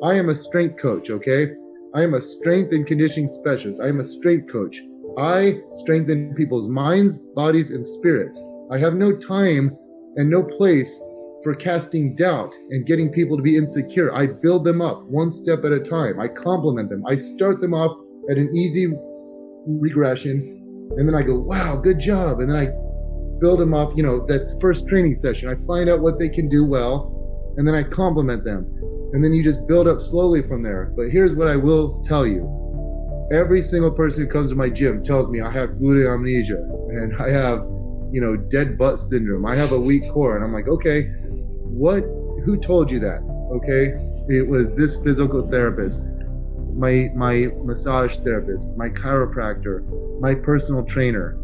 I am a strength coach, okay? I am a strength and conditioning specialist. I am a strength coach. I strengthen people's minds, bodies, and spirits. I have no time and no place for casting doubt and getting people to be insecure. I build them up one step at a time. I compliment them. I start them off at an easy regression, and then I go, wow, good job. And then I build them up, that first training session. I find out what they can do well, and then I compliment them. And then you just build up slowly from there. But here's what I will tell you. Every single person who comes to my gym tells me I have glute amnesia and I have, dead butt syndrome. I have a weak core. And I'm like, okay, who told you that? Okay. It was this physical therapist, my massage therapist, my chiropractor, my personal trainer.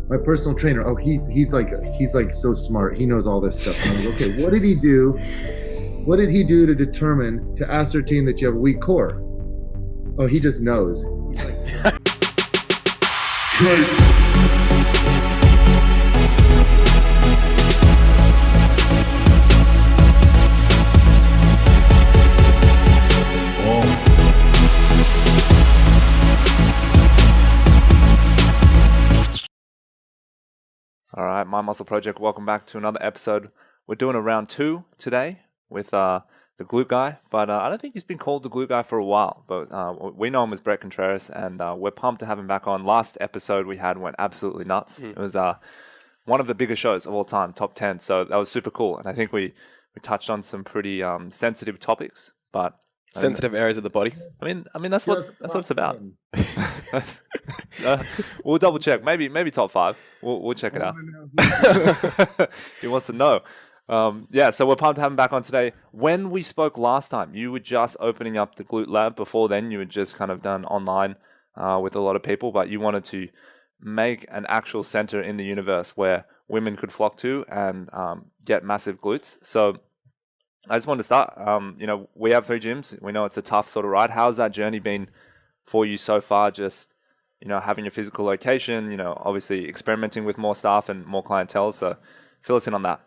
Oh, he's like so smart. He knows all this stuff. And I'm like, okay, what did he do? What did he do to ascertain that you have a weak core? Oh, he just knows. He's like, All right, My Muscle Project, welcome back to another episode. We're doing a round 2 today with the glute guy, but I don't think he's been called the glute guy for a while, but we know him as Bret Contreras, and we're pumped to have him back on. Last episode we had went absolutely nuts. It was one of the biggest shows of all time, top 10, so that was super cool, and I think we touched on some pretty sensitive topics, but sensitive areas of the body. I mean that's what it's about. We'll double check. Maybe top 5. We'll check it out. He wants to know. So we're pumped to have him back on today. When we spoke last time, you were just opening up the Glute Lab. Before then, you had just kind of done online with a lot of people, but you wanted to make an actual center in the universe where women could flock to and get massive glutes. So I just wanted to start. We have 3 gyms. We know it's a tough sort of ride. How's that journey been for you so far? Just, having your physical location, obviously experimenting with more staff and more clientele. So fill us in on that.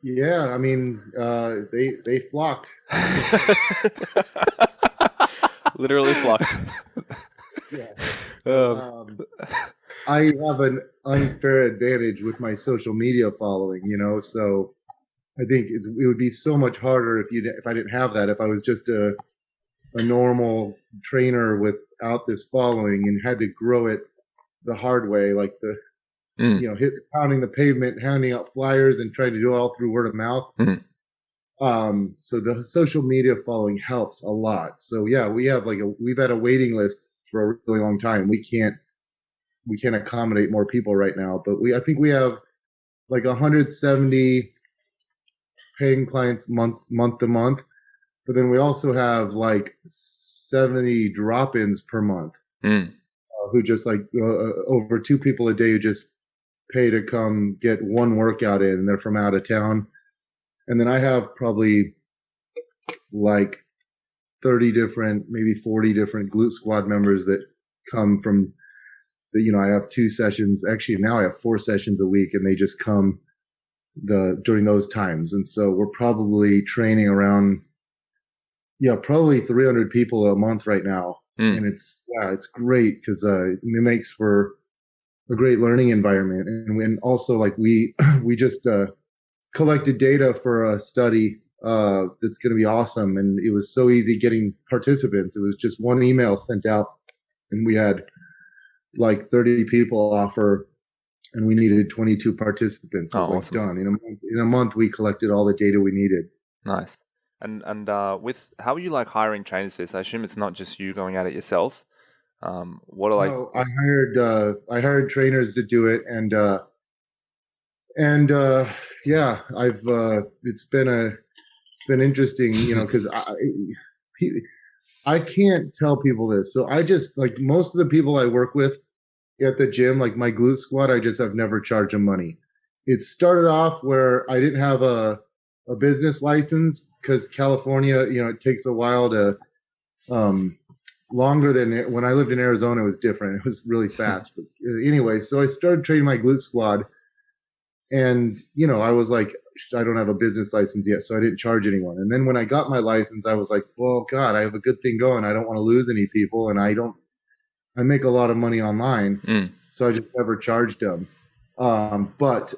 Yeah, I mean, they flocked. Literally flocked. Yeah. I have an unfair advantage with my social media following, so I think it would be so much harder if I didn't have that. If I was just a normal trainer without this following and had to grow it the hard way, like pounding the pavement, handing out flyers, and trying to do it all through word of mouth. So the social media following helps a lot. So yeah, we've had a waiting list for a really long time. We can't accommodate more people right now, but I think we have like 170 paying clients month to month, but then we also have like 70 drop-ins per month who just over 2 people a day who just pay to come get one workout in, and they're from out of town. And then I have probably like 30 different, maybe 40 different Glute Squad members that come from I have 2 sessions. Actually, now I have 4 sessions a week, and they just come during those times. And so we're probably training around, probably 300 people a month right now. And it's great because it makes for a great learning environment. And also we just collected data for a study that's going to be awesome. And it was so easy getting participants. It was just one email sent out, and we had like 30 people offer, and we needed 22 participants. It was awesome. Done in a month. We collected all the data we needed. Nice. And with how are you hiring trainers for this? I assume it's not just you going at it yourself. No, I hired trainers to do it, and it's been interesting, because I can't tell people this. So I just most of the people I work with at the gym, like my Glute Squad, I just have never charged them money. It started off where I didn't have a business license because California, it takes a while to longer than when I lived in Arizona. It was different. It was really fast. But anyway, so I started training my Glute Squad, and I was like, I don't have a business license yet, so I didn't charge anyone. And then when I got my license, I was like, well, God, I have a good thing going. I don't want to lose any people, and I make a lot of money online, so I just never charged them. But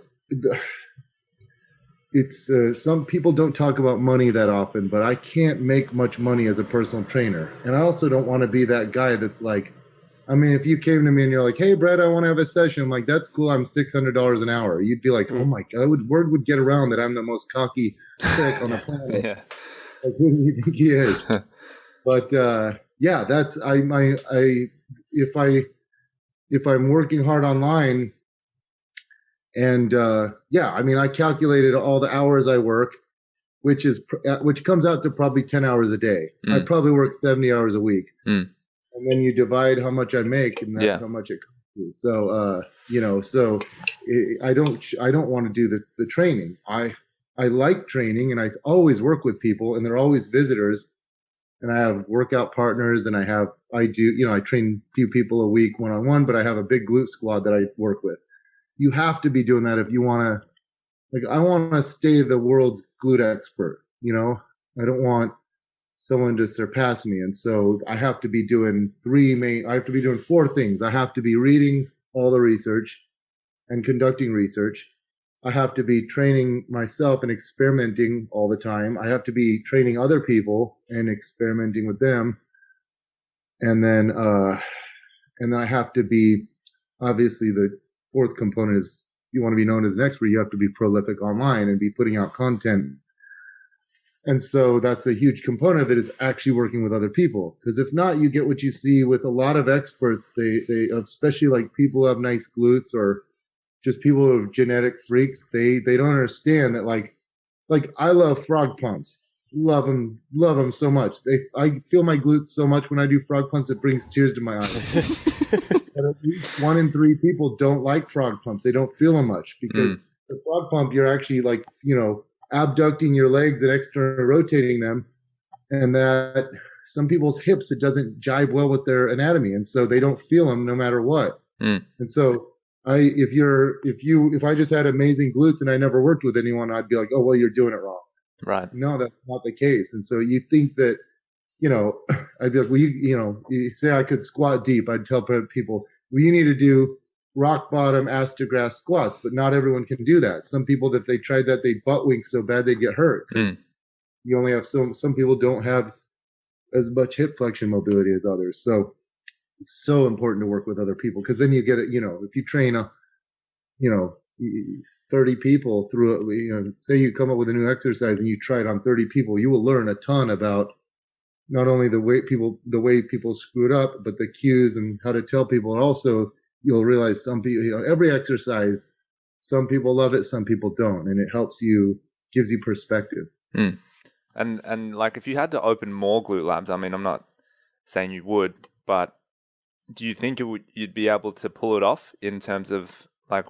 it's some people don't talk about money that often, but I can't make much money as a personal trainer. And I also don't want to be that guy that's like, I mean, if you came to me and you're like, hey, Brett, I want to have a session. I'm like, that's cool. I'm $600 an hour. You'd be like, oh my God, word would get around that I'm the most cocky prick on the planet. Yeah. Like, who do you think he is? But yeah, that's if I'm working hard online. And yeah, I mean, I calculated all the hours I work, which comes out to probably 10 hours a day. I probably work 70 hours a week, and then you divide how much I make, and that's how much it comes to. So I don't want to do the training. I like training, and I always work with people, and they're always visitors. And I have workout partners, and I train a few people a week one-on-one, but I have a big glute squad that I work with. You have to be doing that if you want to, like, I want to stay the world's glute expert, I don't want someone to surpass me. And so I have to be doing four things. I have to be reading all the research and conducting research. I have to be training myself and experimenting all the time. I have to be training other people and experimenting with them. And then I have to be, obviously, the fourth component is you want to be known as an expert. You have to be prolific online and be putting out content. And so that's a huge component of it, is actually working with other people. Because if not, you get what you see with a lot of experts. They especially like people who have nice glutes, or just people who have genetic freaks. They don't understand that like I love frog pumps. Love them so much. I feel my glutes so much when I do frog pumps, it brings tears to my eyes. And at least 1 in 3 people don't like frog pumps. They don't feel them much, because the frog pump, you're actually like, abducting your legs and external rotating them. And that some people's hips, it doesn't jibe well with their anatomy. And so they don't feel them no matter what. And so if I just had amazing glutes and I never worked with anyone, I'd be like, oh, well, you're doing it wrong. Right. No, that's not the case. And so you think that, I'd be like, well, you say I could squat deep. I'd tell people, well, you need to do rock bottom ass to grass squats, but not everyone can do that. Some people, if they tried that, they'd butt wink so bad they'd get hurt. You only have some people don't have as much hip flexion mobility as others. So it's so important to work with other people, because then you get it, if you train 30 people through say you come up with a new exercise and you try it on 30 people, you will learn a ton about not only the way people screwed up, but the cues and how to tell people. And also you'll realize some people, every exercise, some people love it, some people don't. And it gives you perspective. And like, if you had to open more glute labs, I mean, I'm not saying you would, but do you think you'd be able to pull it off in terms of like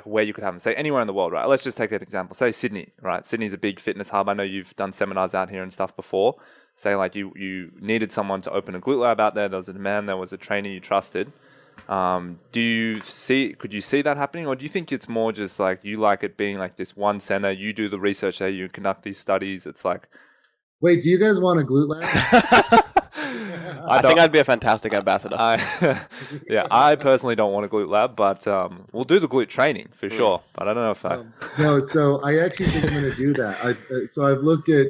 where you could have them, say anywhere in the world, right? Let's just take an example. Say Sydney, right? Sydney's a big fitness hub. I know you've done seminars out here and stuff before. Say like you needed someone to open a glute lab out there. There was a demand. There was a trainer you trusted. Could you see that happening? Or do you think it's more just like you like it being like this one center, you do the research there, you conduct these studies. It's like, wait, do you guys want a glute lab? I think I'd be a fantastic ambassador. I personally don't want a glute lab, but we'll do the glute training for sure. But I don't know if no. So I actually think I'm going to do that. So I've looked at,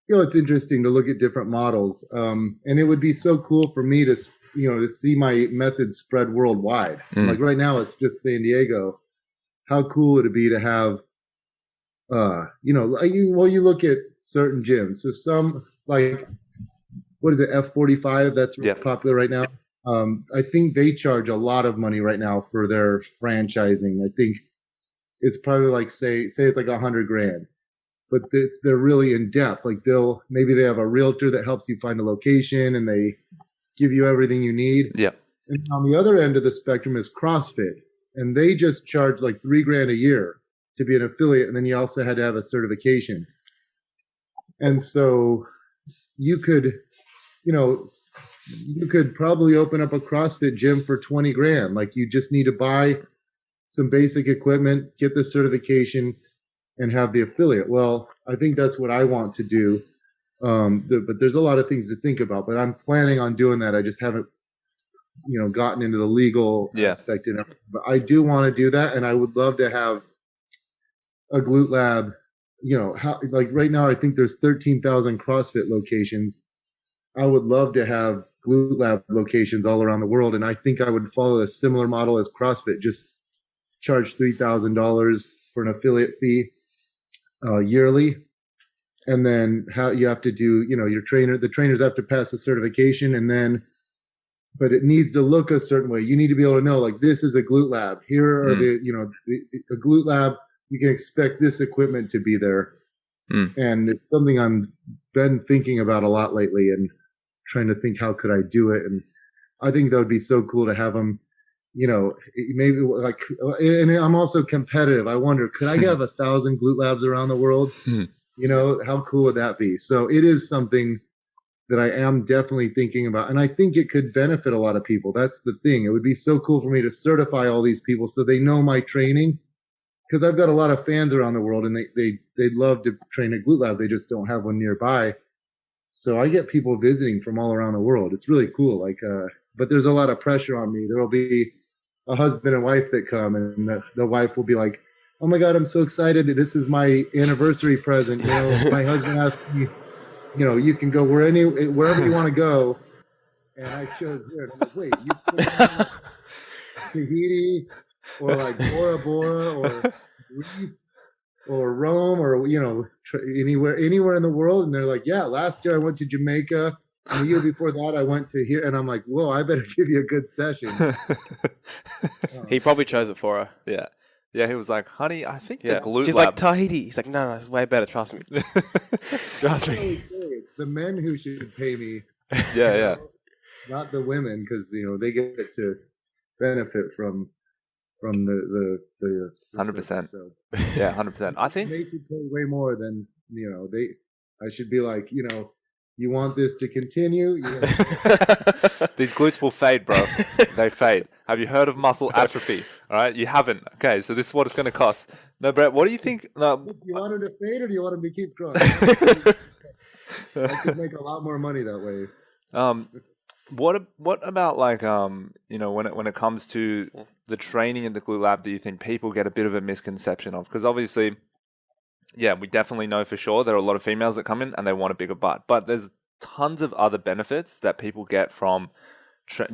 it's interesting to look at different models, and it would be so cool for me to see my method spread worldwide. Like right now, it's just San Diego. How cool would it be to have, you look at certain gyms. So some like, what is it, F45? That's really popular right now. I think they charge a lot of money right now for their franchising. I think it's probably like say it's like $100,000, but they're really in depth. Like maybe they have a realtor that helps you find a location and they give you everything you need. Yeah. And on the other end of the spectrum is CrossFit, and they just charge like $3,000 a year to be an affiliate, and then you also had to have a certification. And so you could probably open up a CrossFit gym for $20,000. Like you just need to buy some basic equipment, get the certification, and have the affiliate. Well, I think that's what I want to do. But there's a lot of things to think about. But I'm planning on doing that. I just haven't, gotten into the legal aspect enough. But I do want to do that, and I would love to have a glute lab. Like right now, I think there's 13,000 CrossFit locations. I would love to have glute lab locations all around the world, and I think I would follow a similar model as CrossFit. Just charge $3,000 for an affiliate fee yearly, and then how you have to do, the trainers have to pass the certification, and then, but it needs to look a certain way. You need to be able to know, like, this is a glute lab. Here are a glute lab. You can expect this equipment to be there. And it's something I'm been thinking about a lot lately, and trying to think how could I do it. And I think that would be so cool to have them, maybe like, and I'm also competitive. I wonder, could I have 1,000 glute labs around the world? How cool would that be? So it is something that I am definitely thinking about. And I think it could benefit a lot of people. That's the thing. It would be so cool for me to certify all these people so they know my training. Because I've got a lot of fans around the world, and they'd love to train at glute lab. They just don't have one nearby. So I get people visiting from all around the world. It's really cool. Like, but there's a lot of pressure on me. There will be a husband and wife that come, and the wife will be like, "Oh my God, I'm so excited! This is my anniversary present." My husband asked me, you can go wherever you want to go, and I chose there. I'm like, wait, you Tahiti, or like Bora Bora, or Greece, or Rome, or anywhere in the world? And they're like, yeah, last year I went to Jamaica, and the year before that I went to here. And I'm like, whoa, I better give you a good session. He probably chose it for her. Yeah, he was like, honey, I think the glute She's lab. like, Tahiti. He's like, no, it's way better. Trust me. Trust me. It's the men who should pay me. Yeah. Not the women, because they get to benefit from the 100%. So. Yeah, 100%. I think they should pay way more than I should be like, you want this to continue? these glutes will fade, bro. They fade. Have you heard of muscle atrophy? All right, you haven't. Okay, so this is what it's going to cost. No, Brett, what do you think? No, do you want him to fade, or do you want him to keep growing? I could make a lot more money that way. What about like when it comes to the training in the glute lab, do you think people get a bit of a misconception of? Because obviously, yeah, we definitely know for sure there are a lot of females that come in and they want a bigger butt, but there's tons of other benefits that people get from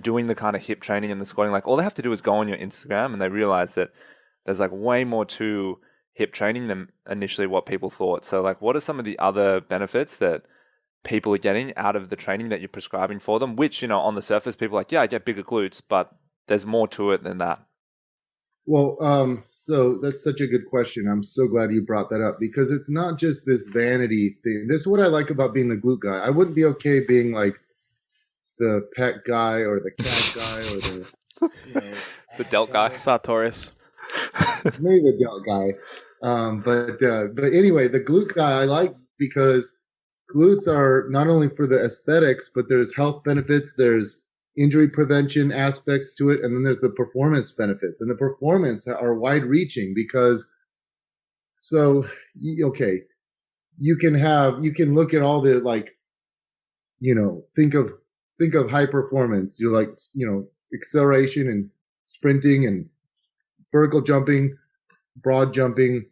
doing the kind of hip training and the squatting. Like, all they have to do is go on your Instagram and they realize that there's like way more to hip training than initially what people thought. So like, what are some of the other benefits that people are getting out of the training that you're prescribing for them, which, on the surface, people are like, yeah, I get bigger glutes, but there's more to it than that? Well, so that's such a good question. I'm so glad you brought that up, because it's not just this vanity thing. This is what I like about being the glute guy. I wouldn't be okay being like the pet guy or the cat guy or the the delt guy, Sartorius. Maybe the delt guy. But anyway, the glute guy I like, because glutes are not only for the aesthetics, but there's health benefits, there's injury prevention aspects to it, and then there's the performance benefits. And the performance are wide reaching, because you can look at all the, think of high performance. You're like, acceleration and sprinting and vertical jumping, broad jumping,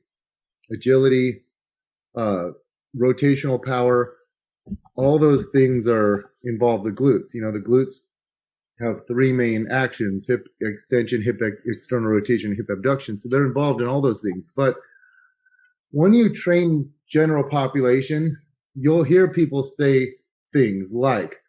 agility, rotational power. All those things involve the glutes. The glutes have three main actions: hip extension, hip external rotation, hip abduction. So they're involved in all those things. But when you train general population, you'll hear people say things like,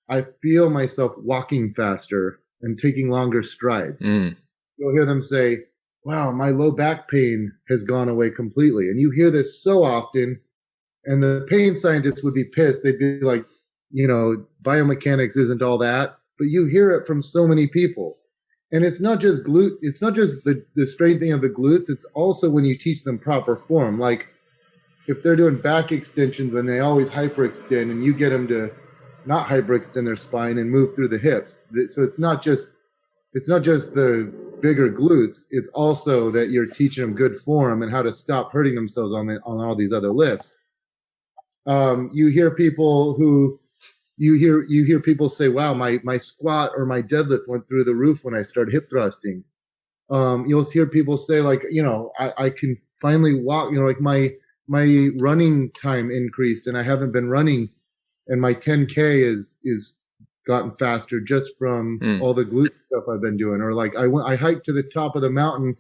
I feel myself walking faster and taking longer strides. You'll hear them say, wow, my low back pain has gone away completely. And you hear this so often, and the pain scientists would be pissed. They'd be like, biomechanics isn't all that. But you hear it from so many people. And it's not just it's not just the strengthening of the glutes, it's also when you teach them proper form. Like, if they're doing back extensions and they always hyperextend, and you get them to not hyperextend their spine and move through the hips. So it's not just the bigger glutes, it's also that you're teaching them good form and how to stop hurting themselves on all these other lifts. You hear people say, "Wow, my squat or my deadlift went through the roof when I started hip thrusting." You'll hear people say, like, I can finally walk. Like my running time increased, and I haven't been running, and my 10K is gotten faster just from all the glute stuff I've been doing. Or like I hiked to the top of the mountain,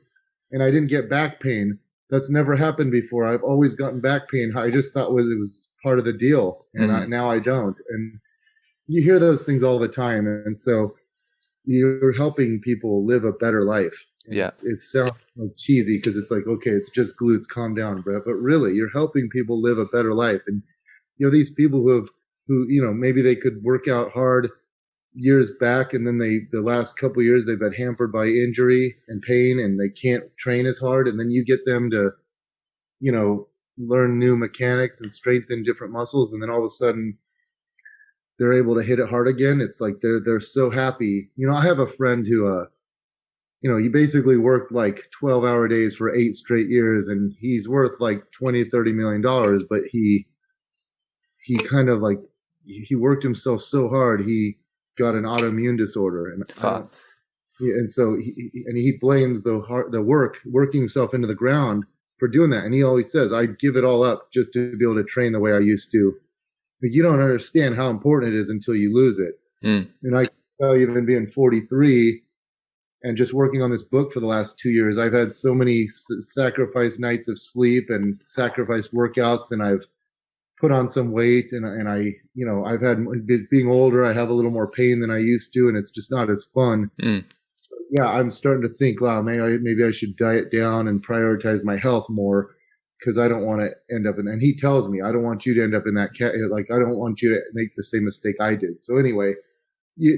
and I didn't get back pain. That's never happened before. I've always gotten back pain. I just thought it was part of the deal, and now I don't. And you hear those things all the time, and so you're helping people live a better life. And it sounds cheesy because it's like, okay, it's just glutes, calm down, Brett. But really, you're helping people live a better life. And these people who maybe they could work out hard years back, and then the last couple of years they've been hampered by injury and pain, and they can't train as hard. And then you get them to, learn new mechanics and strengthen different muscles, and then all of a sudden they're able to hit it hard again. It's like they're so happy. I have a friend who he basically worked like 12-hour days for 8 straight years, and he's worth like $20-30 million, but he kind of like he worked himself so hard he got an autoimmune disorder, and so he blames working himself into the ground for doing that. And he always says, "I'd give it all up just to be able to train the way I used to." But you don't understand how important it is until you lose it. And I tell you, even being 43 and just working on this book for the last 2 years, I've had so many sacrificed nights of sleep and sacrificed workouts, and I've put on some weight, and I've had, being older, I have a little more pain than I used to, and it's just not as fun. So yeah, I'm starting to think, wow, maybe I should diet down and prioritize my health more, because I don't want to end up in. And he tells me, I don't want you to end up in that like, I don't want you to make the same mistake I did. So anyway,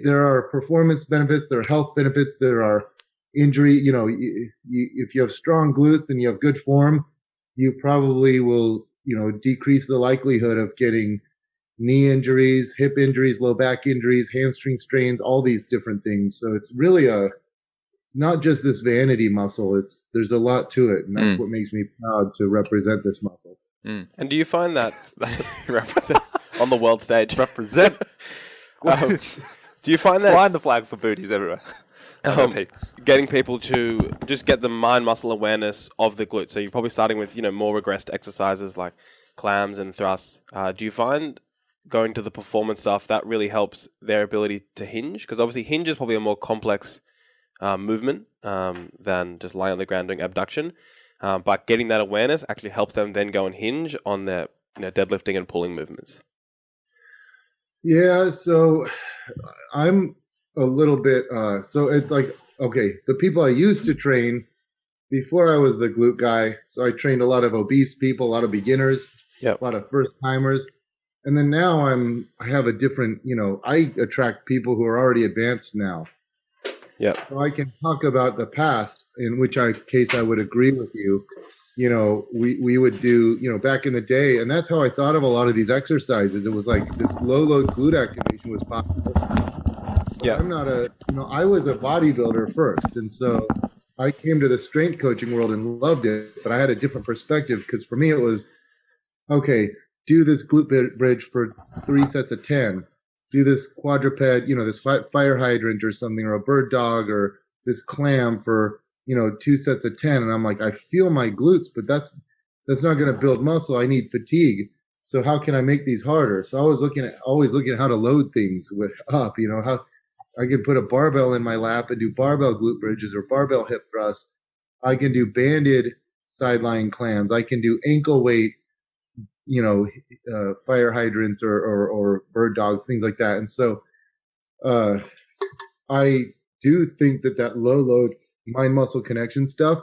there are performance benefits, there are health benefits, there are injury. If you have strong glutes and you have good form, you probably will, decrease the likelihood of getting knee injuries, hip injuries, low back injuries, hamstring strains, all these different things. So it's really it's not just this vanity muscle. There's a lot to it, and that's what makes me proud to represent this muscle. And do you find that represent on the world stage? Represent. Do you find that flying the flag for booties everywhere? Getting people to just get the mind muscle awareness of the glute? So you're probably starting with more regressed exercises like clams and thrusts. Do you find going to the performance stuff that really helps their ability to hinge? Because obviously hinge is probably a more complex movement than just lying on the ground doing abduction. But getting that awareness actually helps them then go and hinge on their deadlifting and pulling movements. Yeah, so I'm a little bit, so it's like, okay, the people I used to train before I was the glute guy, so I trained a lot of obese people, a lot of beginners, a lot of first timers. And then now I have a different, I attract people who are already advanced now. Yeah. So I can talk about the past, in which case I would agree with you. We would do, back in the day, and that's how I thought of a lot of these exercises. It was like this low load glute activation was possible. Yeah. I'm not I was a bodybuilder first. And so I came to the strength coaching world and loved it, but I had a different perspective, because for me it was, okay, do this glute bridge for 3 sets of 10. Do this quadruped, this fire hydrant or something, or a bird dog, or this clam for, 2 sets of 10. And I'm like, I feel my glutes, but that's not going to build muscle. I need fatigue. So how can I make these harder? So I was always looking at how to load things up, how I can put a barbell in my lap and do barbell glute bridges or barbell hip thrusts. I can do banded sideline clams. I can do ankle weight, fire hydrants or bird dogs, things like that. And so I do think that low load mind muscle connection stuff,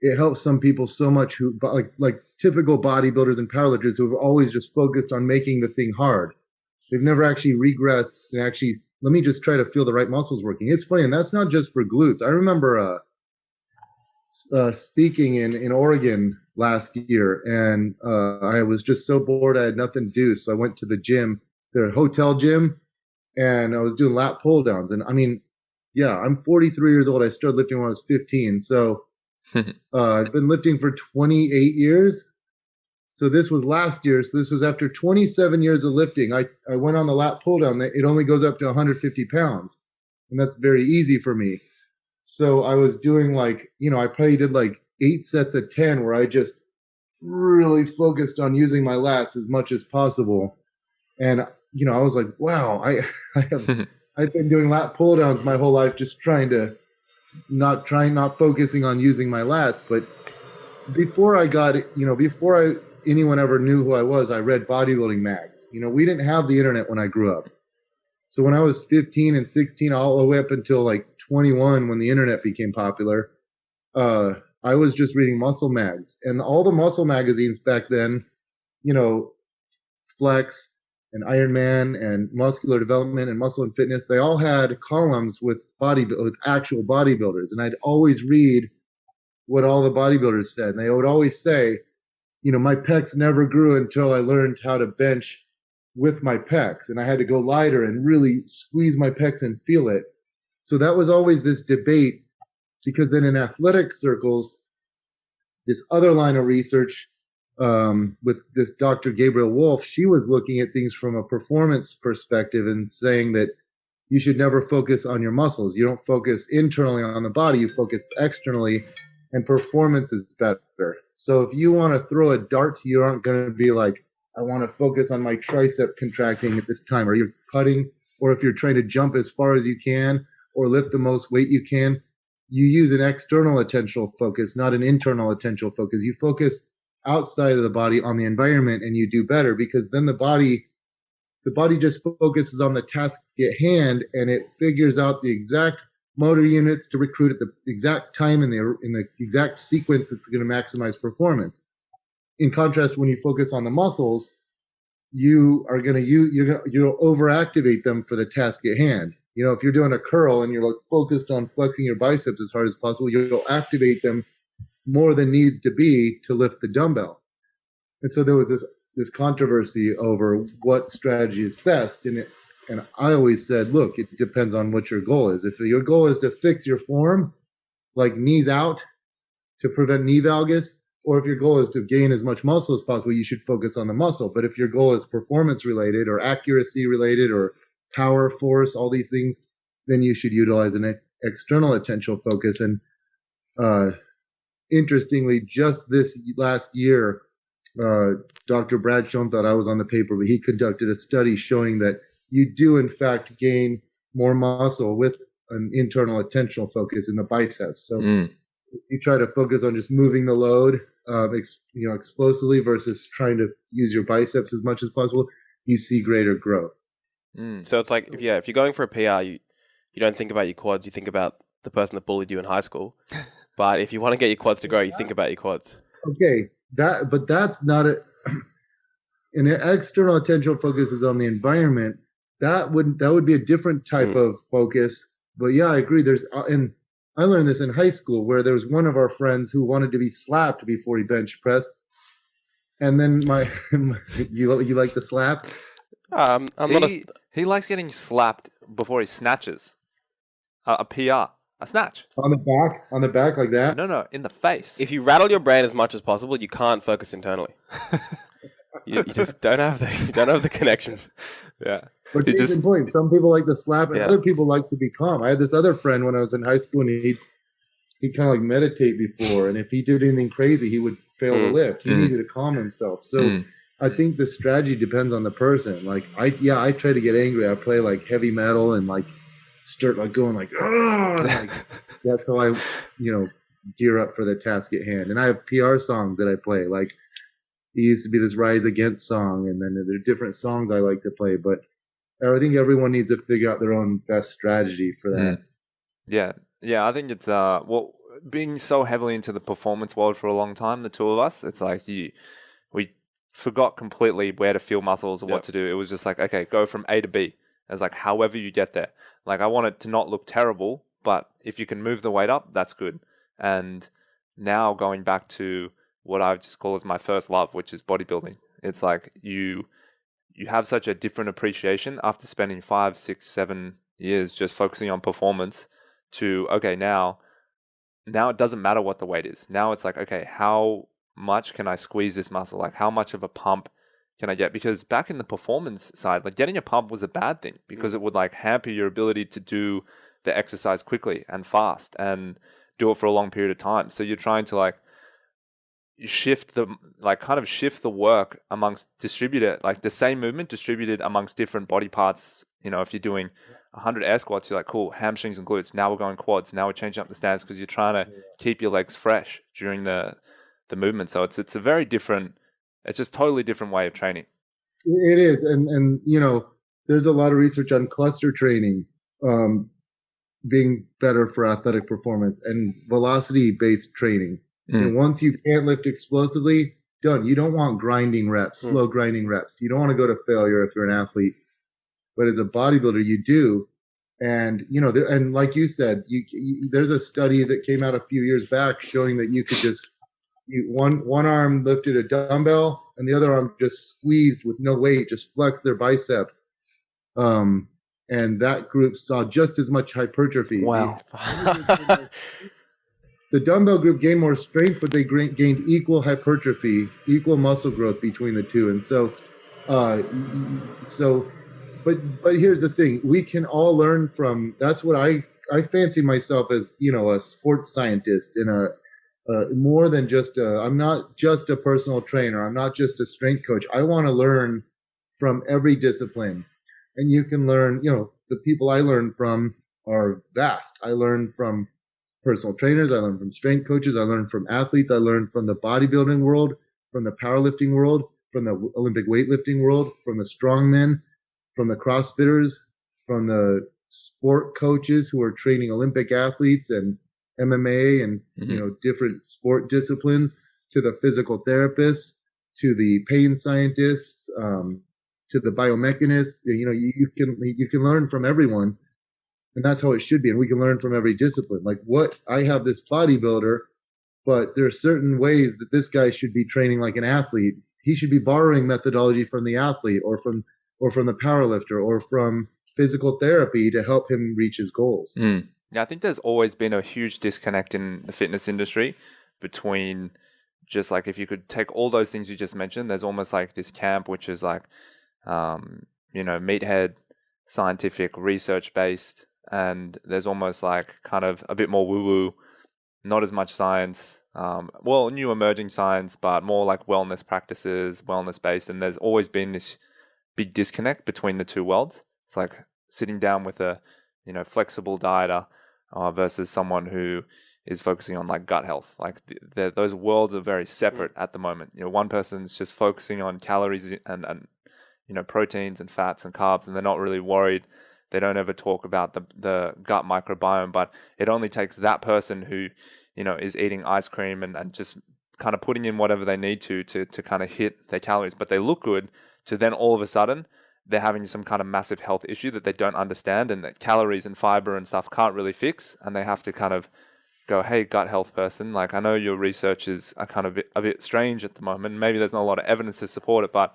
it helps some people so much who like typical bodybuilders and powerlifters who have always just focused on making the thing hard. They've never actually regressed and actually, let me just try to feel the right muscles working. It's funny, and that's not just for glutes. I remember speaking in Oregon last year, and I was just so bored I had nothing to do. So I went to the gym, the hotel gym, and I was doing lat pull downs. And I mean, Yeah, I'm 43 years old. I started lifting when I was 15. So I've been lifting for 28 years. So this was last year. So this was after 27 years of lifting. I went on the lat pull down. It only goes up to 150 pounds. And that's very easy for me. So I was doing like, I probably did like 8 sets of 10 where I just really focused on using my lats as much as possible. And, I was like, wow, I've been doing lat pull downs my whole life, just not focusing on using my lats. But before anyone ever knew who I was, I read bodybuilding mags. We didn't have the internet when I grew up. So when I was 15 and 16, all the way up until like 21, when the internet became popular, I was just reading muscle mags. And all the muscle magazines back then, Flex and Iron Man and Muscular Development and Muscle and Fitness, they all had columns with actual bodybuilders. And I'd always read what all the bodybuilders said. And they would always say, my pecs never grew until I learned how to bench with my pecs. And I had to go lighter and really squeeze my pecs and feel it. So that was always this debate, because then in athletic circles, this other line of research with this Dr. Gabriel Wolf, she was looking at things from a performance perspective and saying that you should never focus on your muscles. You don't focus internally on the body, you focus externally, and performance is better. So if you want to throw a dart, you aren't going to be like, I want to focus on my tricep contracting at this time, or you're putting, or if you're trying to jump as far as you can or lift the most weight you can, you use an external attentional focus, not an internal attentional focus. You focus outside of the body on the environment, and you do better, because then the body just focuses on the task at hand, and it figures out the exact motor units to recruit at the exact time in the exact sequence that's going to maximize performance. In contrast, when you focus on the muscles, you'll overactivate them for the task at hand. If you're doing a curl and you're focused on flexing your biceps as hard as possible, you'll activate them more than needs to be to lift the dumbbell. And so there was this controversy over what strategy is best. And I always said, look, it depends on what your goal is. If your goal is to fix your form, like knees out to prevent knee valgus, or if your goal is to gain as much muscle as possible, you should focus on the muscle. But if your goal is performance related or accuracy related or power, force, all these things, then you should utilize an external attentional focus. And interestingly, just this last year, Dr. Brad Schoenfeld, I was on the paper, but he conducted a study showing that you do, in fact, gain more muscle with an internal attentional focus in the biceps. So you try to focus on just moving the load, explosively versus trying to use your biceps as much as possible, you see greater growth. So it's like, if you're going for a PR, you don't think about your quads, you think about the person that bullied you in high school. But if you want to get your quads to grow, you think about your quads. Okay, but that's not an external attentional focus is on the environment. That would be a different type of focus. But yeah, I agree. And I learned this in high school, where there was one of our friends who wanted to be slapped before he bench pressed. And then you like the slap? He likes getting slapped before he snatches a PR, a snatch. On the back like that? No, in the face. If you rattle your brain as much as possible, you can't focus internally. you just don't have the connections. Yeah. But case in point, some people like to slap, and other people like to be calm. I had this other friend when I was in high school, and he'd kind of like meditate before, and if he did anything crazy, he would fail to lift. He needed to calm himself. So I think the strategy depends on the person. Like I try to get angry. I play like heavy metal and like start like going like, oh, like that's how I gear up for the task at hand. And I have PR songs that I play. Like it used to be this Rise Against song, and then there are different songs I like to play. But I think everyone needs to figure out their own best strategy for that. Yeah. I think it's being so heavily into the performance world for a long time, the two of us, it's like we forgot completely where to feel muscles or what to do. It was just like, okay, go from A to B. It's like however you get there. Like I want it to not look terrible, but if you can move the weight up, that's good. And now going back to what I just call as my first love, which is bodybuilding. It's like you have such a different appreciation after spending 5, 6, 7 years just focusing on performance. to, okay, now it doesn't matter what the weight is. Now it's like, okay, how much can I squeeze this muscle? Like, how much of a pump can I get? Because back in the performance side, like getting a pump was a bad thing because it would like hamper your ability to do the exercise quickly and fast and do it for a long period of time. So you're trying to like shift the work amongst like the same movement distributed amongst different body parts. You know, if you're doing 100 air squats, you're like, cool, hamstrings and glutes. Now we're going quads. Now we're changing up the stance because you're trying to keep your legs fresh during the movement. So it's a very different, it's just totally different way of training. It is. And you know, there's a lot of research on cluster training being better for athletic performance and velocity-based training. And once you can't lift explosively, done. You don't want grinding reps, slow grinding reps. You don't want to go to failure if you're an athlete. But as a bodybuilder, you do. And, you know, and like you said, there's a study that came out a few years back showing that you could just, one arm lifted a dumbbell and the other arm just squeezed with no weight, just flexed their bicep. And that group saw just as much hypertrophy. Wow. The dumbbell group gained more strength, but they gained equal hypertrophy, equal muscle growth between the two. And so, but here's the thing: we can all learn from. That's what I fancy myself as, you know, a sports scientist and more than just I'm not just a personal trainer. I'm not just a strength coach. I want to learn from every discipline, and you can learn. You know, the people I learn from are vast. I learn from personal trainers. I learn from strength coaches. I learn from athletes. I learn from the bodybuilding world, from the powerlifting world, from the Olympic weightlifting world, from the strongmen, from the CrossFitters, from the sport coaches who are training Olympic athletes and MMA and you know, different sport disciplines, to the physical therapists, to the pain scientists, to the biomechanists. You know, you can learn from everyone. And that's how it should be. And we can learn from every discipline. Like, what I have this bodybuilder, but there are certain ways that this guy should be training like an athlete. He should be borrowing methodology from the athlete or from the powerlifter or from physical therapy to help him reach his goals. Yeah, I think there's always been a huge disconnect in the fitness industry between just like, if you could take all those things you just mentioned, there's almost like this camp, which is like, you know, meathead, scientific, research-based, and there's almost like kind of a bit more woo-woo, not as much science, new emerging science, but more like wellness practices, wellness-based, and there's always been this big disconnect between the two worlds. It's like sitting down with a, you know, flexible dieter versus someone who is focusing on like gut health. Like those worlds are very separate at the moment. You know, one person's just focusing on calories and you know, proteins and fats and carbs, and they're not really worried. They don't ever talk about the gut microbiome, but it only takes that person who, you know, is eating ice cream and just kind of putting in whatever they need to kind of hit their calories, but they look good, to then all of a sudden they're having some kind of massive health issue that they don't understand and that calories and fiber and stuff can't really fix. And they have to kind of go, hey, gut health person, like, I know your research is a bit strange at the moment. Maybe there's not a lot of evidence to support it, but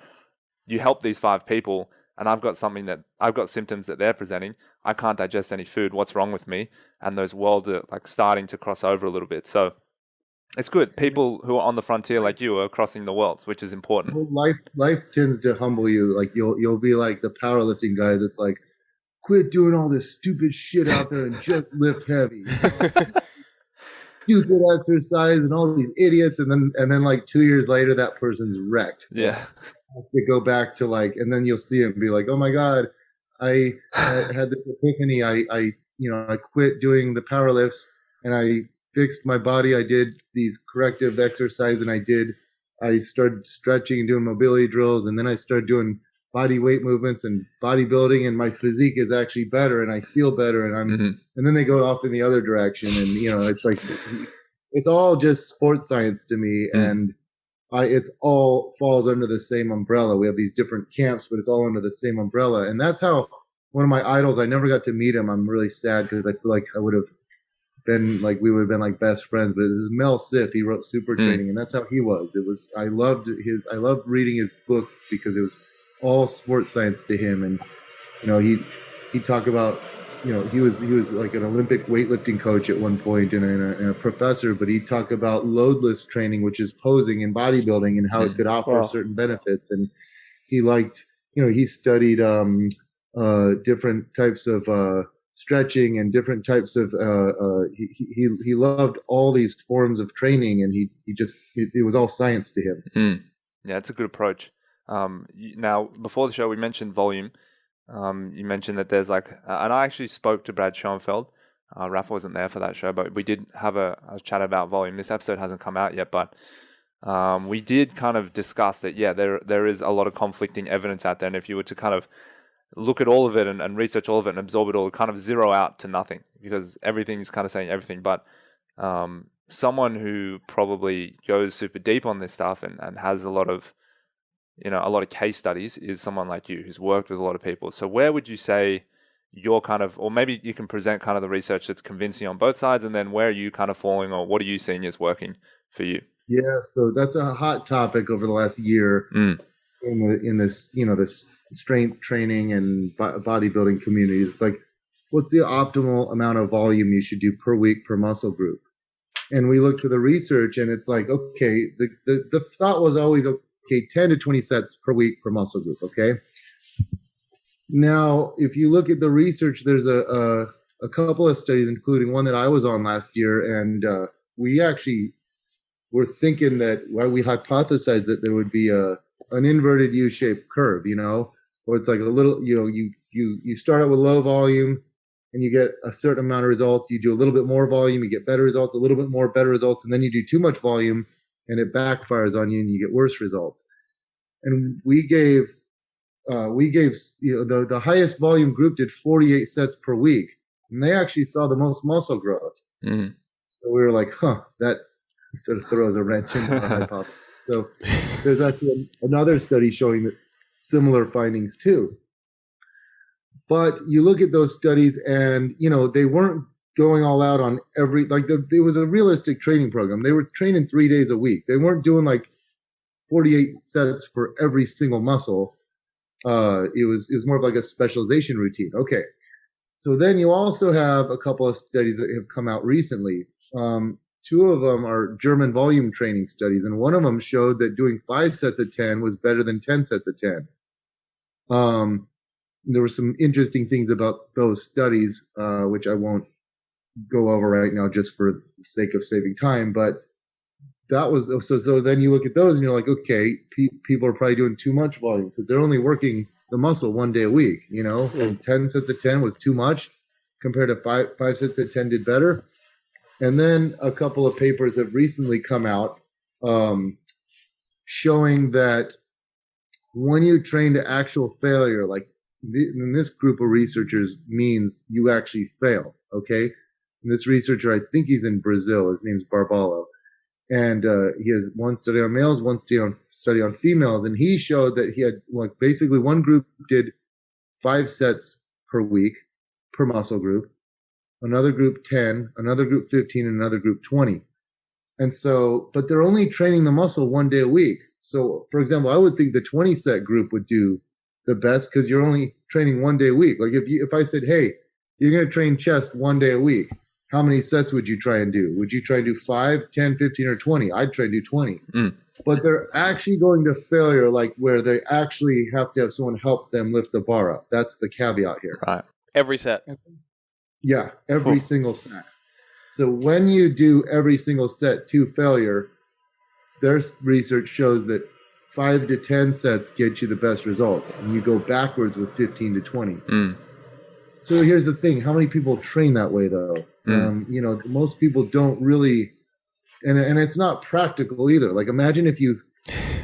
you help these 5 people and I've got symptoms that they're presenting. I can't digest any food. What's wrong with me? And those worlds are like starting to cross over a little bit. So it's good. People who are on the frontier like you are crossing the worlds, which is important. Life tends to humble you. Like you'll be like the powerlifting guy that's like, quit doing all this stupid shit out there and just lift heavy. Stupid exercise and all these idiots, and then like 2 years later that person's wrecked. Yeah. To go back to like, and then you'll see him be like, oh my God, I had this epiphany. I quit doing the power lifts and I fixed my body. I did these corrective exercise and I started stretching and doing mobility drills. And then I started doing body weight movements and bodybuilding, and my physique is actually better and I feel better. And and then they go off in the other direction. And, you know, it's like, it's all just sports science to me. And it's all falls under the same umbrella. We have these different camps, but it's all under the same umbrella. And that's how one of my idols, I never got to meet him. I'm really sad because I feel like I would have been like, we would have been like best friends. But this is Mel Siff. He wrote Super Training, and that's how he was. I loved reading his books because it was all sports science to him. And, you know, he'd talk about he was like an Olympic weightlifting coach at one point and a professor, but he talked about loadless training, which is posing in bodybuilding, and how it could offer certain benefits. And he liked, he studied different types of stretching and different types of he loved all these forms of training, and he just it was all science to him. Yeah, it's a good approach. Now, before the show, we mentioned volume. You mentioned that there's and I actually spoke to Brad Schoenfeld. Rafa wasn't there for that show, but we did have a chat about volume. This episode hasn't come out yet, but we did kind of discuss that, yeah, there is a lot of conflicting evidence out there. And if you were to kind of look at all of it and research all of it and absorb it all, kind of zero out to nothing, because everything's kind of saying everything. But someone who probably goes super deep on this stuff and has a lot of case studies is someone like you who's worked with a lot of people. So where would you say you're kind of, or maybe you can present kind of the research that's convincing on both sides, and then where are you kind of falling, or what are you seeing is working for you? Yeah, so that's a hot topic over the last year in this, this strength training and bodybuilding communities. It's like, what's the optimal amount of volume you should do per week per muscle group? And we looked to the research, and it's like, okay, the thought was always, okay, 10 to 20 sets per week per muscle group, okay? Now, if you look at the research, there's a couple of studies, including one that I was on last year, and we actually were thinking that, we hypothesized that there would be an inverted U-shaped curve, where it's like a little, you start out with low volume and you get a certain amount of results. You do a little bit more volume, you get better results, a little bit more better results, and then you do too much volume and it backfires on you and you get worse results. And we gave the highest volume group did 48 sets per week, and they actually saw the most muscle growth. So we were like, that sort of throws a wrench into our hypothesis. So there's actually another study showing that similar findings too. But you look at those studies, and they weren't going all out on every, it was a realistic training program. They were training 3 days a week. They weren't doing 48 sets for every single muscle. It was more of like a specialization routine. Okay. So then you also have a couple of studies that have come out recently. Two of them are German volume training studies, and one of them showed that doing 5 sets of 10 was better than 10 sets of 10. There were some interesting things about those studies, which I won't go over right now just for the sake of saving time. But that was so then you look at those and you're like, okay, people are probably doing too much volume because they're only working the muscle 1 day a week, and 10 sets of 10 was too much compared to five sets of 10 did better. And then a couple of papers have recently come out showing that when you train to actual failure, in this group of researchers means you actually fail, okay? And this researcher, I think he's in Brazil. His name's Barbalo. And he has one study on males, one study on females. And he showed that he had, basically one group did 5 sets per week per muscle group, another group 10, another group 15, and another group 20. And so, but they're only training the muscle 1 day a week. So, for example, I would think the 20 set group would do the best because you're only training 1 day a week. If I said, hey, you're going to train chest 1 day a week, how many sets would you try and do? Would you try and do 5, 10, 15, or 20? I'd try and do 20. But they're actually going to failure, where they actually have to have someone help them lift the bar up. That's the caveat here. Right. Every set. Yeah, every single set. So when you do every single set to failure, their research shows that 5 to 10 sets get you the best results, and you go backwards with 15 to 20. So here's the thing: how many people train that way, though? Most people don't really, and it's not practical either. Imagine if you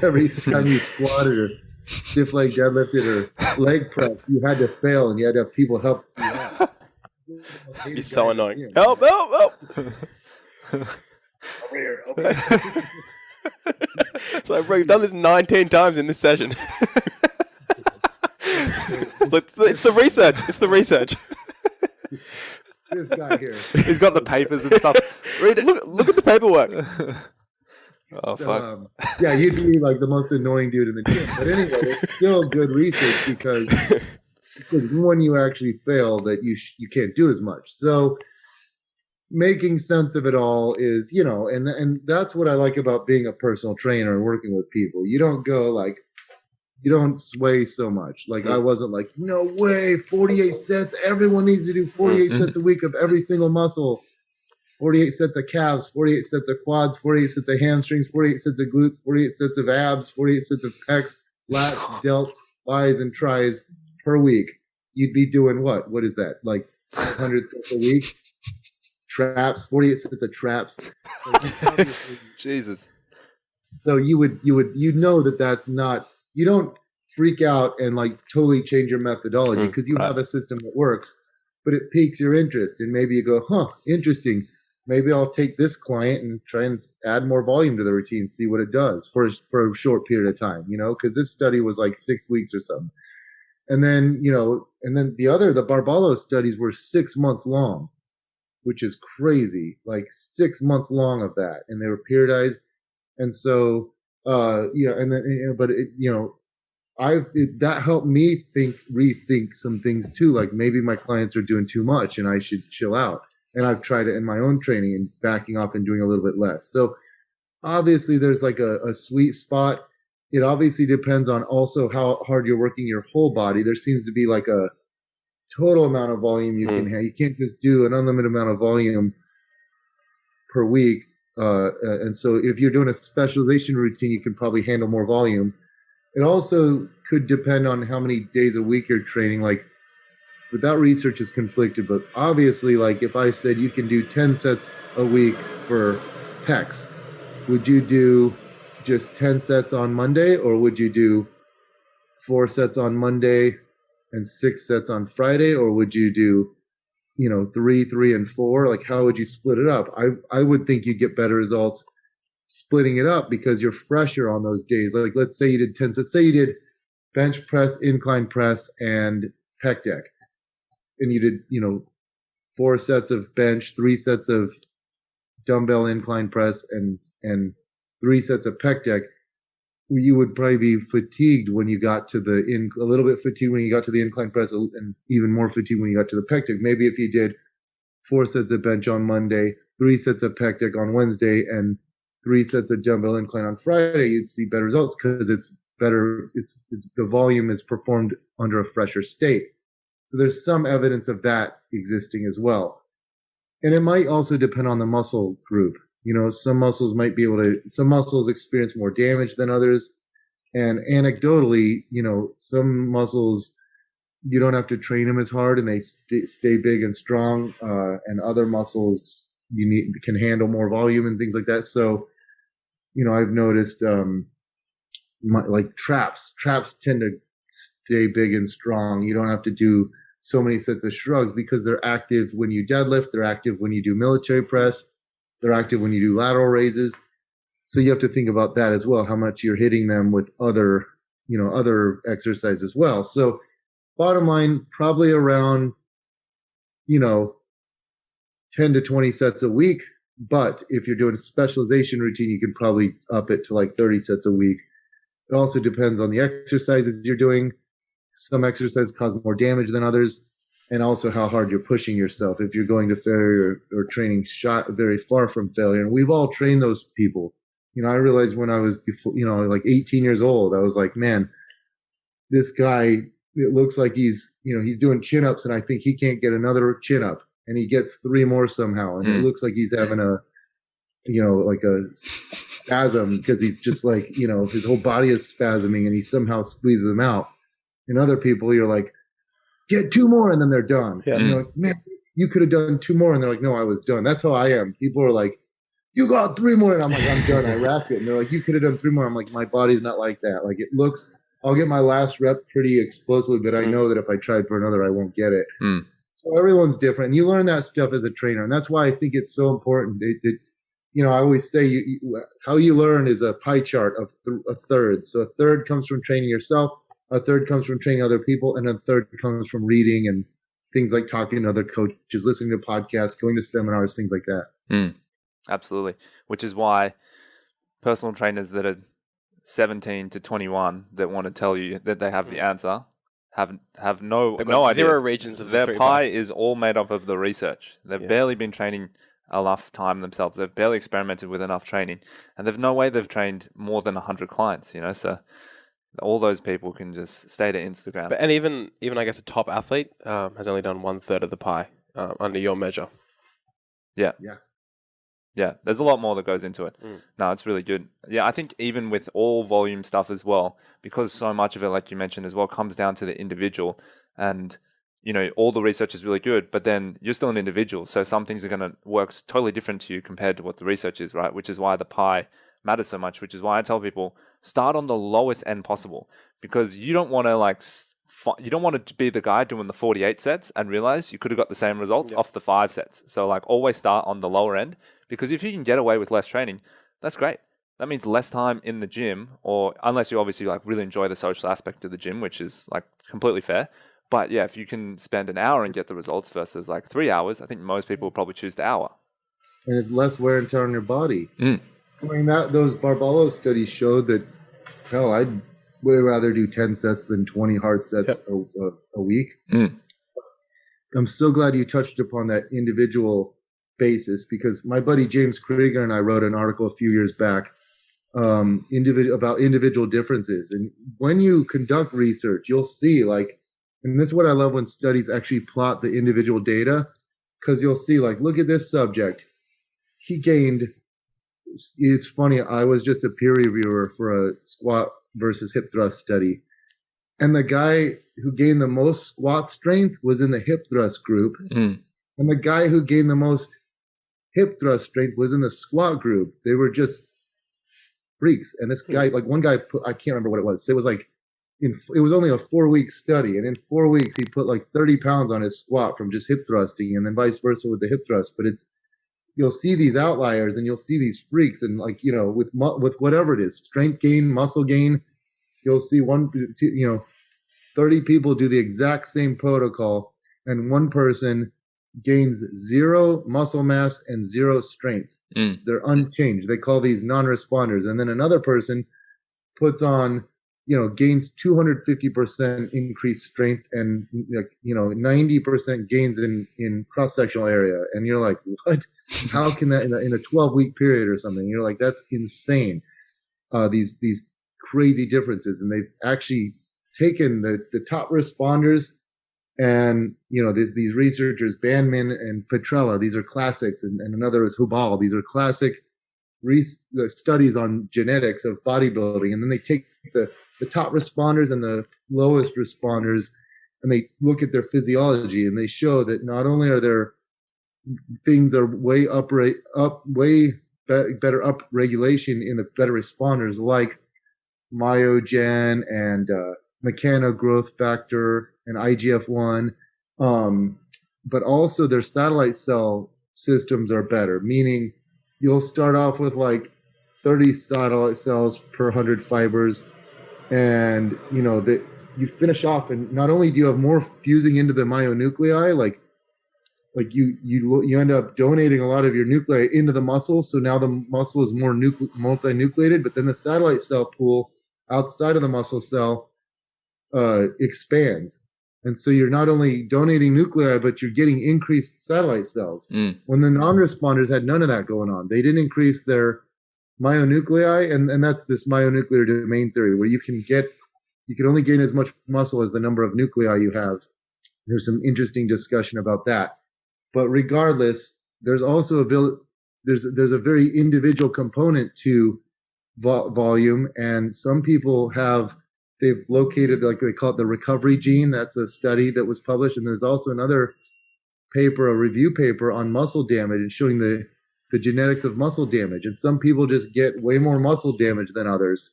every time you squatted or stiff leg deadlifted or leg press, you had to fail, and you had to have people help you out. It's so annoying. Help! Over here. So, bro, you've done this 19 times in this session. It's the research. It's the research. This guy here. He's got the papers and stuff. Read it. Look at the paperwork. Oh, fuck. Yeah, you'd be the most annoying dude in the gym. But anyway, it's still good research because because when you actually fail, that you can't do as much. So making sense of it all is, and that's what I like about being a personal trainer and working with people. You don't go like, you don't sway so much. Like I wasn't like, no way, 48 sets. Everyone needs to do 48 sets a week of every single muscle. 48 sets of calves, 48 sets of quads, 48 sets of hamstrings, 48 sets of glutes, 48 sets of abs, 48 sets of pecs, lats, delts, bis, and tris per week. You'd be doing what? What is that? Like 100 sets a week? Traps, 48 sets of traps. Jesus. So you know that's not, you don't freak out and like totally change your methodology because you have a system that works, but it piques your interest. And maybe you go, interesting. Maybe I'll take this client and try and add more volume to the routine, see what it does for a short period of time, because this study was like 6 weeks or something. And then, the Barbalos studies were 6 months long, which is crazy, like 6 months long of that. And they were periodized. And so, that helped me rethink some things too. Like maybe my clients are doing too much and I should chill out. And I've tried it in my own training and backing off and doing a little bit less. So obviously there's like a sweet spot. It obviously depends on also how hard you're working your whole body. There seems to be like a total amount of volume you can have. You can't just do an unlimited amount of volume per week. And so if you're doing a specialization routine, you can probably handle more volume. It also could depend on how many days a week you're training. Like, but that research is conflicted. But obviously, like if I said you can do 10 sets a week for pecs, would you do just 10 sets on Monday, or would you do 4 sets on Monday and 6 sets on Friday, or would you do 3, 3, and 4? Like, how would you split it up? I would think you'd get better results splitting it up because you're fresher on those days. Like, let's say you did 10 sets. Say you did bench press, incline press, and pec deck. And you did, 4 sets of bench, 3 sets of dumbbell incline press, and 3 sets of pec deck. You would probably be fatigued when you got to a little bit fatigued when you got to the incline press, and even more fatigued when you got to the pec deck. Maybe if you did 4 sets of bench on Monday, 3 sets of pec deck on Wednesday, and 3 sets of dumbbell incline on Friday, you'd see better results because it's better. It's the volume is performed under a fresher state. So there's some evidence of that existing as well. And it might also depend on the muscle group. Some muscles experience more damage than others. And anecdotally, some muscles, you don't have to train them as hard and they stay big and strong. And other muscles can handle more volume and things like that. So, I've noticed, like traps tend to stay big and strong. You don't have to do so many sets of shrugs because they're active when you deadlift, they're active when you do military press, they're active when you do lateral raises. So you have to think about that as well, how much you're hitting them with other exercises as well. So bottom line, probably around, 10 to 20 sets a week. But if you're doing a specialization routine, you can probably up it to like 30 sets a week. It also depends on the exercises you're doing. Some exercises cause more damage than others, and also how hard you're pushing yourself. If you're going to failure or training very far from failure, and we've all trained those people. I realized when I was like 18 years old, I was like, man, this guy, it looks like he's doing chin-ups, and I think he can't get another chin-up, and he gets 3 more somehow, and it looks like he's having like a spasm because he's just like, his whole body is spasming, and he somehow squeezes them out. And other people, you're like, get 2 more, and then they're done. Yeah. And you're like, man, you could have done 2 more, and they're like, no, I was done. That's how I am. People are like, you got 3 more, and I'm like, I'm done. I wrapped it. And they're like, you could have done 3 more. I'm like, my body's not like that. Like, it looks, I'll get my last rep pretty explosively, but I know that if I tried for another, I won't get it. So everyone's different. And you learn that stuff as a trainer. And that's why I think it's so important that I always say how you learn is a pie chart of a third. So a third comes from training yourself. A third comes from training other people, and a third comes from reading and things like talking to other coaches, listening to podcasts, going to seminars, things like that. Absolutely. Which is why personal trainers that are 17 to 21 that want to tell you that they have the answer have no They've got idea. zero regions of the Their 3 pie pi. is all made up of the research. They've barely been training enough time themselves. They've barely experimented with enough training, and they've no way they've trained more than 100 clients. So all those people can just stay to Instagram. And even I guess a top athlete has only done 1/3 of the pie under your measure. Yeah, there's a lot more that goes into it. No, it's really good. Yeah, I think even with all volume stuff as well, because so much of it, like you mentioned as well, comes down to the individual. And, all the research is really good, but then you're still an individual. So some things are going to work totally different to you compared to what the research is, right? Which is why the pie matters so much, which is why I tell people start on the lowest end possible, because you don't want to you don't want to be the guy doing the 48 sets and realize you could have got the same results off the 5 sets. So always start on the lower end, because if you can get away with less training, that's great. That means less time in the gym, or unless you obviously really enjoy the social aspect of the gym, which is completely fair. But yeah, if you can spend an hour and get the results versus 3 hours, I think most people will probably choose the hour. And it's less wear and tear on your body. I mean, those Barbalo studies showed that, hell, I'd way rather do 10 sets than 20 hard sets a week. I'm so glad you touched upon that individual basis, because my buddy James Krieger and I wrote an article a few years back about individual differences. And when you conduct research, you'll see and this is what I love when studies actually plot the individual data, because you'll see look at this subject. He gained, it's funny, I was just a peer reviewer for a squat versus hip thrust study. And the guy who gained the most squat strength was in the hip thrust group. And the guy who gained the most hip thrust strength was in the squat group. They were just freaks. And this guy, one guy I can't remember what it was. It was it was only a 4-week study. And in 4 weeks, he put 30 pounds on his squat from just hip thrusting, and then vice versa with the hip thrust. But you'll see these outliers and you'll see these freaks, and with whatever it is, strength gain, muscle gain, you'll see 30 people do the exact same protocol, and one person gains 0 muscle mass and 0 strength. They're unchanged. They call these non-responders. And then another person puts on, gains 250% increased strength and 90% gains in cross-sectional area. And you're like, what? How can that in a 12-week period or something? You're like, that's insane. These crazy differences. And they've actually taken the top responders, and these researchers, Bandman and Petrella, these are classics, and another is Hubal. These are classic studies on genetics of bodybuilding, and then they take the top responders and the lowest responders, and they look at their physiology, and they show that not only are there things are way better up regulation in the better responders, like myogen and mechano growth factor and IGF-1, but also their satellite cell systems are better, meaning you'll start off with 30 satellite cells per 100 fibers, and that you finish off, and not only do you have more fusing into the myonuclei, you end up donating a lot of your nuclei into the muscle, so now the muscle is more multinucleated, but then the satellite cell pool outside of the muscle cell expands. And so you're not only donating nuclei, but you're getting increased satellite cells. When the non-responders had none of that going on, they didn't increase their myonuclei, and that's this myonuclear domain theory, where you can only gain as much muscle as the number of nuclei you have. There's some interesting discussion about that. But regardless, there's also there's a very individual component to volume, and some people they've located, they call it the recovery gene. That's a study that was published. And there's also another paper, a review paper on muscle damage, and showing the genetics of muscle damage. And some people just get way more muscle damage than others.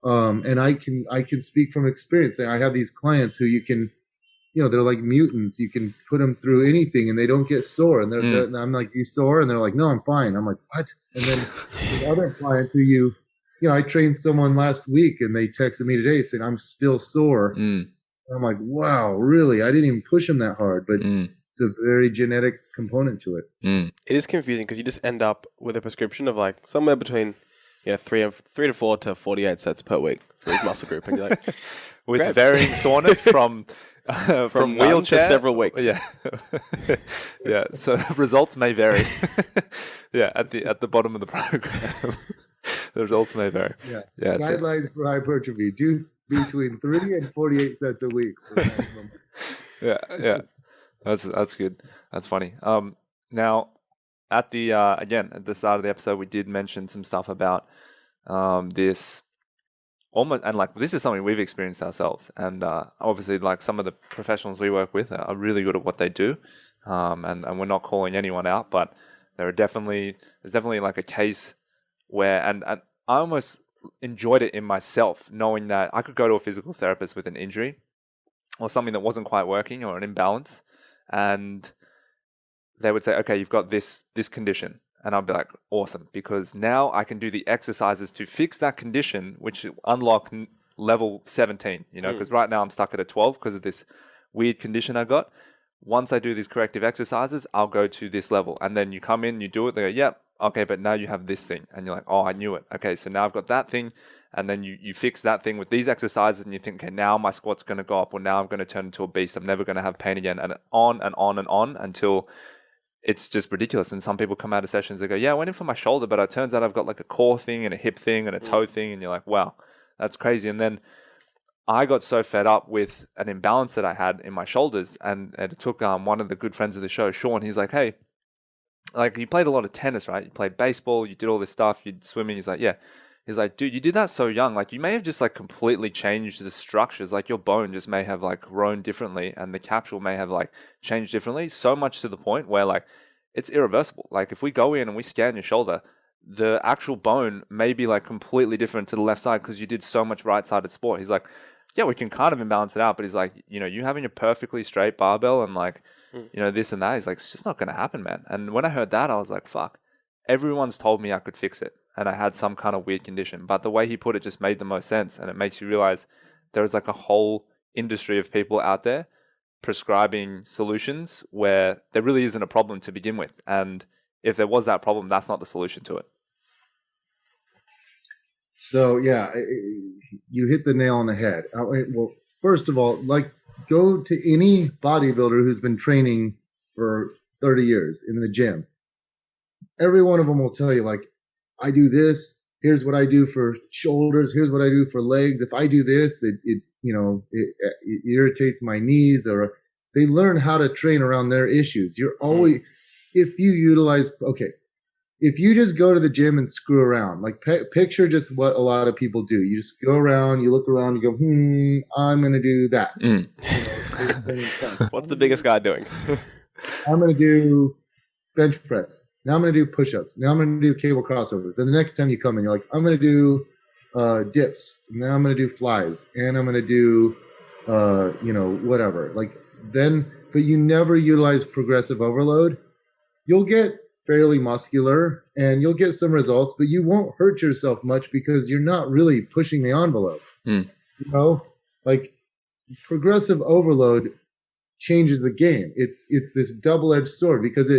And I can speak from experience. I have these clients who they're like mutants. You can put them through anything and they don't get sore. And I'm like, you sore? And they're like, no, I'm fine. I'm like, what? And then there's other clients who I trained someone last week and they texted me today saying, I'm still sore. I'm like, wow, really? I didn't even push them that hard, but it's a very genetic component to it. It is confusing because you just end up with a prescription of somewhere between 3 to 4 to 48 sets per week for each muscle group, and you're like, with great. varying soreness from from wheelchair none to several weeks. Yeah, yeah. So results may vary. Yeah, at the bottom of the program, the results may vary. Yeah. Yeah. Guidelines for hypertrophy: do between 3 and 48 sets a week for maximum. Yeah. That's good. That's funny. Now at the again at the start of the episode, we did mention some stuff about this. Almost, and like this is something we've experienced ourselves, and obviously, like some of the professionals we work with are really good at what they do, and we're not calling anyone out, but there's definitely like a case where, and I almost enjoyed it in myself, knowing that I could go to a physical therapist with an injury or something that wasn't quite working or an imbalance, and they would say, okay, you've got this condition. And I'd be like, awesome, because now I can do the exercises to fix that condition, which unlock level 17, because right now I'm stuck at a 12 because of this weird condition I got. Once I do these corrective exercises, I'll go to this level. And then you come in, you do it, they go, yep, okay, but now you have this thing. And you're like, oh, I knew it. Okay, so now I've got that thing. And then you fix that thing with these exercises and you think, okay, now my squat's going to go up, or now I'm going to turn into a beast. I'm never going to have pain again. And on and on and on until it's just ridiculous. And some people come out of sessions, they go, yeah, I went in for my shoulder, but it turns out I've got like a core thing and a hip thing and a toe thing. And you're like, wow, that's crazy. And then I got so fed up with an imbalance that I had in my shoulders. And it took one of the good friends of the show, Sean, he's like, hey, like you played a lot of tennis, right? You played baseball, you did all this stuff, you'd swimming. He's like, yeah. He's like, dude, you did that so young. Like you may have just like completely changed the structures. Like your bone just may have like grown differently and the capsule may have like changed differently. So much to the point where like it's irreversible. Like if we go in and we scan your shoulder, the actual bone may be like completely different to the left side because you did so much right-sided sport. He's like, yeah, we can kind of imbalance it out. But he's like, you having a perfectly straight barbell and like, this and that. He's like, it's just not going to happen, man. And when I heard that, I was like, fuck, everyone's told me I could fix it. And I had some kind of weird condition. But the way he put it just made the most sense. And it makes you realize there is like a whole industry of people out there prescribing solutions where there really isn't a problem to begin with. And if there was that problem, that's not the solution to it. So, yeah, you hit the nail on the head. Well, first of all, like go to any bodybuilder who's been training for 30 years in the gym. Every one of them will tell you, like, I do this. Here's what I do for shoulders. Here's what I do for legs. If I do this, it irritates my knees. Or they learn how to train around their issues. You're always, if you just go to the gym and screw around, like picture just what a lot of people do. You just go around, you look around, you go, I'm going to do that. What's the biggest guy doing? I'm going to do bench press. Now I'm going to do push-ups. Now I'm going to do cable crossovers. Then the next time you come in, you're like, I'm going to do dips. Now I'm going to do flies. And I'm going to do, whatever. Like then, but you never utilize progressive overload. You'll get fairly muscular and you'll get some results, but you won't hurt yourself much because you're not really pushing the envelope. Like progressive overload changes the game. It's this double-edged sword because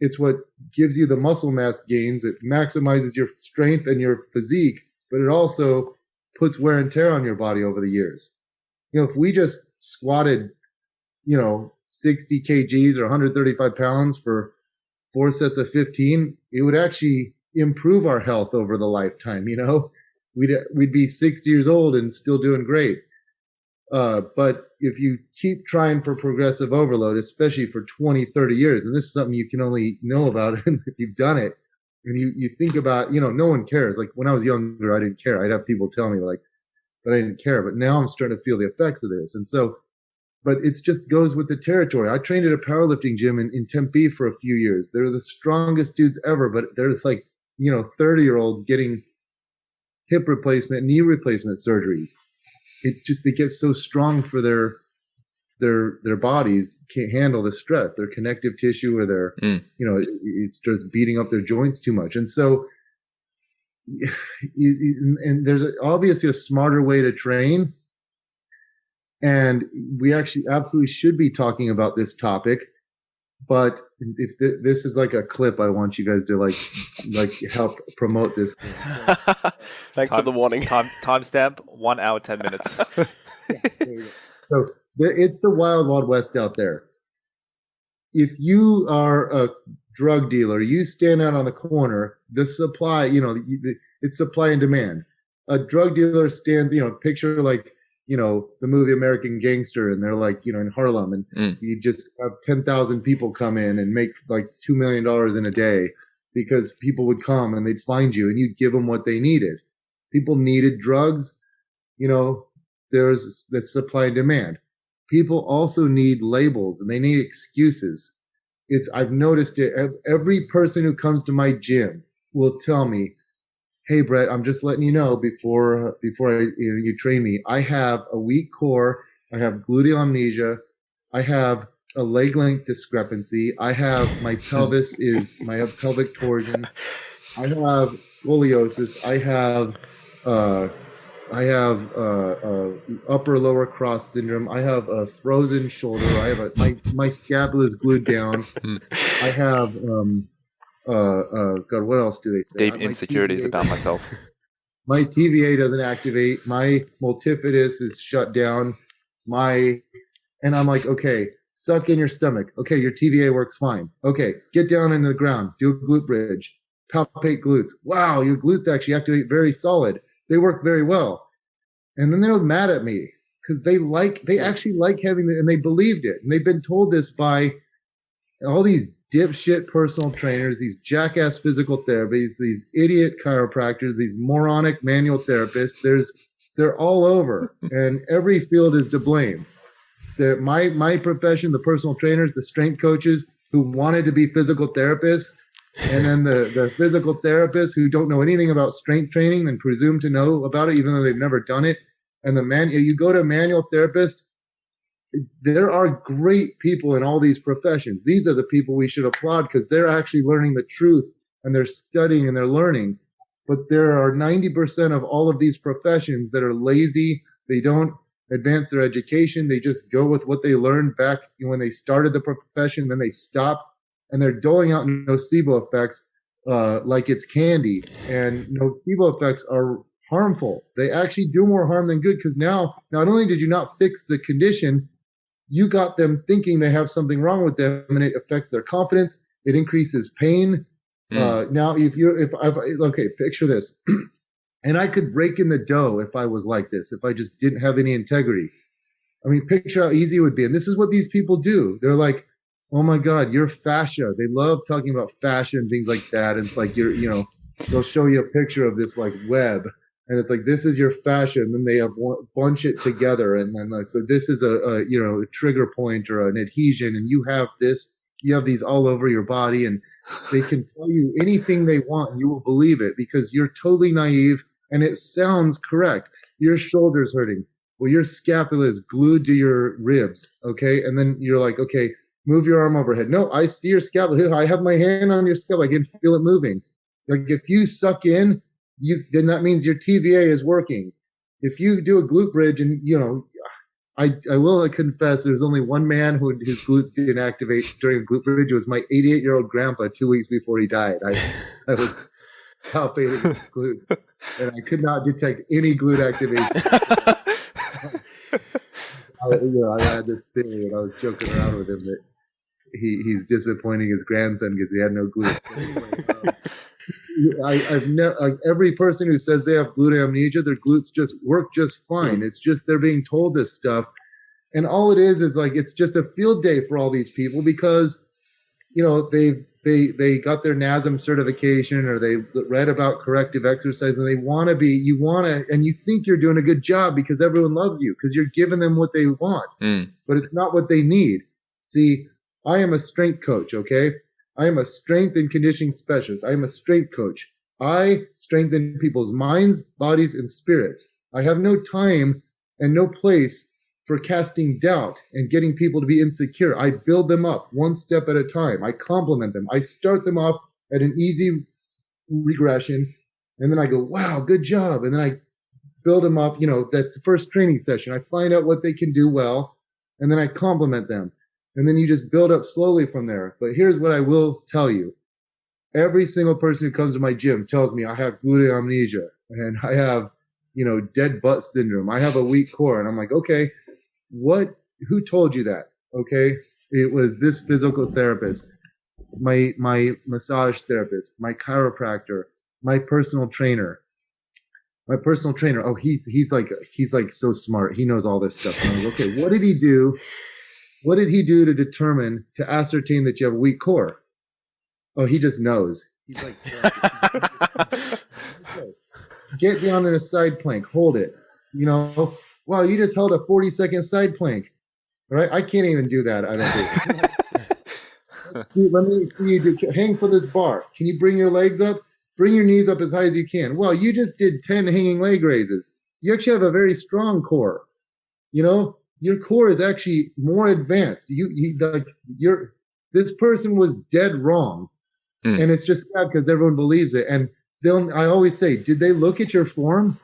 it's what gives you the muscle mass gains. It maximizes your strength and your physique, but it also puts wear and tear on your body over the years. If we just squatted, 60 kgs or 135 pounds for 4 sets of 15, it would actually improve our health over the lifetime. We'd be 60 years old and still doing great. But if you keep trying for progressive overload, especially for 20, 30 years, and this is something you can only know about if you've done it, and you think about, no one cares. Like when I was younger, I didn't care. I'd have people tell me like, but I didn't care. But now I'm starting to feel the effects of this. And so, but it just goes with the territory. I trained at a powerlifting gym in Tempe for a few years. They're the strongest dudes ever, but there's like, 30-year-olds getting hip replacement, knee replacement surgeries. They get so strong for their bodies can't handle the stress, their connective tissue or their, it starts beating up their joints too much. And so, and there's obviously a smarter way to train. And we actually absolutely should be talking about this topic. But if this is like a clip, I want you guys to like help promote this thing. Thanks for the warning. Timestamp 1 hour 10 minutes. Yeah, there you go. So it's the wild, wild west out there. If you are a drug dealer, you stand out on the corner, the supply, it's supply and demand. A drug dealer stands, picture like, the movie American Gangster, and they're like, in Harlem, and you just have 10,000 people come in and make like $2 million in a day because people would come and they'd find you and you'd give them what they needed. People needed drugs, there's the supply and demand. People also need labels and they need excuses. I've noticed it. Every person who comes to my gym will tell me, "Hey, Bret, I'm just letting you know before you train me. I have a weak core. I have gluteal amnesia. I have a leg length discrepancy. I have my pelvic torsion. I have scoliosis. I have upper lower cross syndrome. I have a frozen shoulder. I have my scapula is glued down. I have God, what else do they say? Deep insecurities about myself. My TVA doesn't activate. My multifidus is shut down. And I'm like, okay, suck in your stomach. Okay, your TVA works fine. Okay, get down into the ground. Do a glute bridge. Palpate glutes. Wow, your glutes actually activate very solid. They work very well." And then they're mad at me because they actually like having it, and they believed it. And they've been told this by all these dipshit personal trainers, these jackass physical therapists, these idiot chiropractors, these moronic manual therapists. They're all over, and every field is to blame. My profession, the personal trainers, the strength coaches who wanted to be physical therapists, and then the physical therapists who don't know anything about strength training and presume to know about it even though they've never done it. And you go to a manual therapist, there are great people in all these professions. These are the people we should applaud because they're actually learning the truth and they're studying and they're learning. But there are 90% of all of these professions that are lazy. They don't advance their education. They just go with what they learned back when they started the profession, then they stop. And they're doling out nocebo effects like it's candy. And nocebo effects are harmful. They actually do more harm than good because now, not only did you not fix the condition, you got them thinking they have something wrong with them, and it affects their confidence. It increases pain. Now, picture this. And I could rake in the dough if I was like this, if I just didn't have any integrity. I mean, picture how easy it would be. And this is what these people do. They're like, "Oh my God, your fascia." They love talking about fascia and things like that. And it's like they'll show you a picture of this like web, and it's like, "This is your fascia," and then they have bunch it together, and then like this is a trigger point or an adhesion, and you have these all over your body, and they can tell you anything they want, and you will believe it because you're totally naive, and it sounds correct. Your shoulder's hurting. Well, your scapula is glued to your ribs, okay? And then you're like, okay, move your arm overhead. No, I see your scapula. I have my hand on your scapula. I can feel it moving. Like if you suck in, then that means your TVA is working. If you do a glute bridge, and I will confess, there's only one man whose glutes didn't activate during a glute bridge. It was my 88-year-old grandpa 2 weeks before he died. I was palpating his glute, and I could not detect any glute activation. I had this theory, and I was joking around with him that he's disappointing his grandson because he had no glutes. Anyway, I've never every person who says they have gluteal amnesia, their glutes just work just fine. It's just they're being told this stuff, and all it is like it's just a field day for all these people because they got their NASM certification or they read about corrective exercise and they want to and you think you're doing a good job because everyone loves you because you're giving them what they want, but it's not what they need. See, I am a strength coach, okay? I am a strength and conditioning specialist. I am a strength coach. I strengthen people's minds, bodies, and spirits. I have no time and no place for casting doubt and getting people to be insecure. I build them up one step at a time. I compliment them. I start them off at an easy regression, and then I go, wow, good job. And then I build them up, that first training session. I find out what they can do well, and then I compliment them. And then you just build up slowly from there. But here's what I will tell you. Every single person who comes to my gym tells me I have glute amnesia and I have, dead butt syndrome. I have a weak core. And I'm like, okay, who told you that? Okay. It was this physical therapist, my massage therapist, my chiropractor, my personal trainer. Oh, he's like so smart. He knows all this stuff. And I'm like, okay, what did he do? What did he do to ascertain that you have a weak core? Oh, he just knows. He's like, get down in a side plank, hold it. Wow, you just held a 40-second side plank. All right, I can't even do that. I don't do. Let me see you hang for this bar. Can you bring your legs up? Bring your knees up as high as you can. Well, you just did 10 hanging leg raises. You actually have a very strong core. Your core is actually more advanced. This person was dead wrong. And it's just sad because everyone believes it. And I always say, did they look at your form?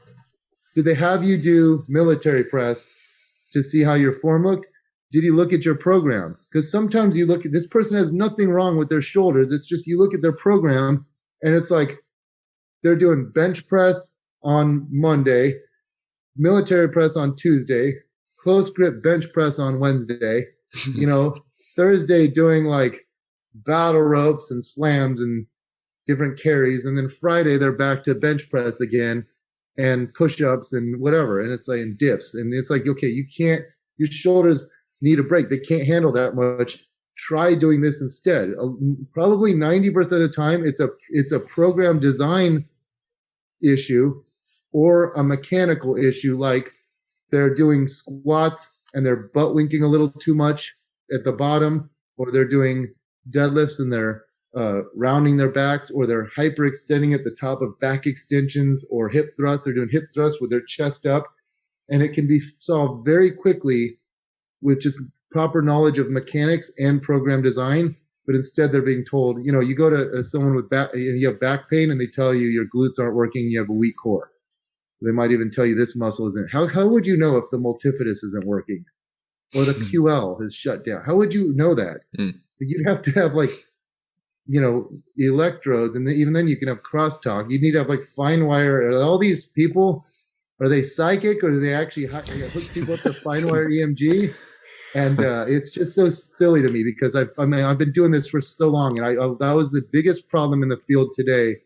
Did they have you do military press to see how your form looked? Did you look at your program? Because sometimes you look at this person has nothing wrong with their shoulders. It's just you look at their program and it's like they're doing bench press on Monday, military press on Tuesday, close grip bench press on Wednesday, Thursday doing like battle ropes and slams and different carries. And then Friday, they're back to bench press again and push-ups and whatever. And it's like in dips. And it's like, okay, your shoulders need a break. They can't handle that much. Try doing this instead. Probably 90% of the time, it's a program design issue or a mechanical issue, like they're doing squats and they're butt winking a little too much at the bottom, or they're doing deadlifts and they're rounding their backs, or they're hyperextending at the top of back extensions, or hip thrusts. They're doing hip thrusts with their chest up. And it can be solved very quickly with just proper knowledge of mechanics and program design. But instead they're being told, you go to someone with you have back pain and they tell you your glutes aren't working, you have a weak core. They might even tell you this muscle isn't. How would you know if the multifidus isn't working or the QL has shut down? How would you know that? You'd have to have electrodes, and even then you can have crosstalk. You need to have fine wire. All these people, are they psychic or do they actually hook people up to fine wire EMG? And it's just so silly to me because I've been doing this for so long, and that was the biggest problem in the field today,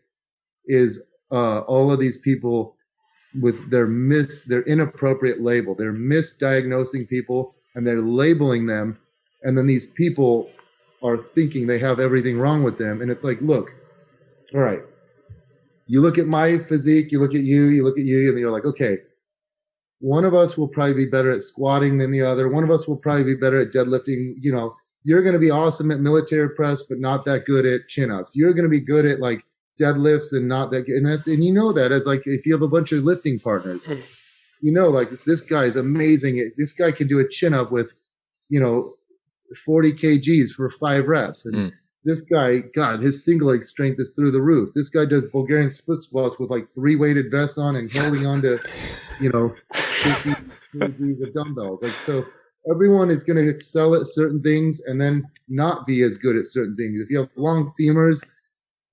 is all of these people with their inappropriate label. They're misdiagnosing people and they're labeling them, and then these people are thinking they have everything wrong with them. And it's like, look, all right, you look at my physique, you look at you, and then you're like, okay, one of us will probably be better at squatting than the other. One of us will probably be better at deadlifting. You're going to be awesome at military press, but not that good at chin-ups. You're going to be good at deadlifts and not that good. And you know that as if you have a bunch of lifting partners, this guy's amazing. This guy can do a chin-up with, 40 kgs for 5 reps. And this guy, God, his single leg strength is through the roof. This guy does Bulgarian split squats with 3 weighted vests on and holding on to, 50 kgs of dumbbells. So everyone is going to excel at certain things and then not be as good at certain things. If you have long femurs,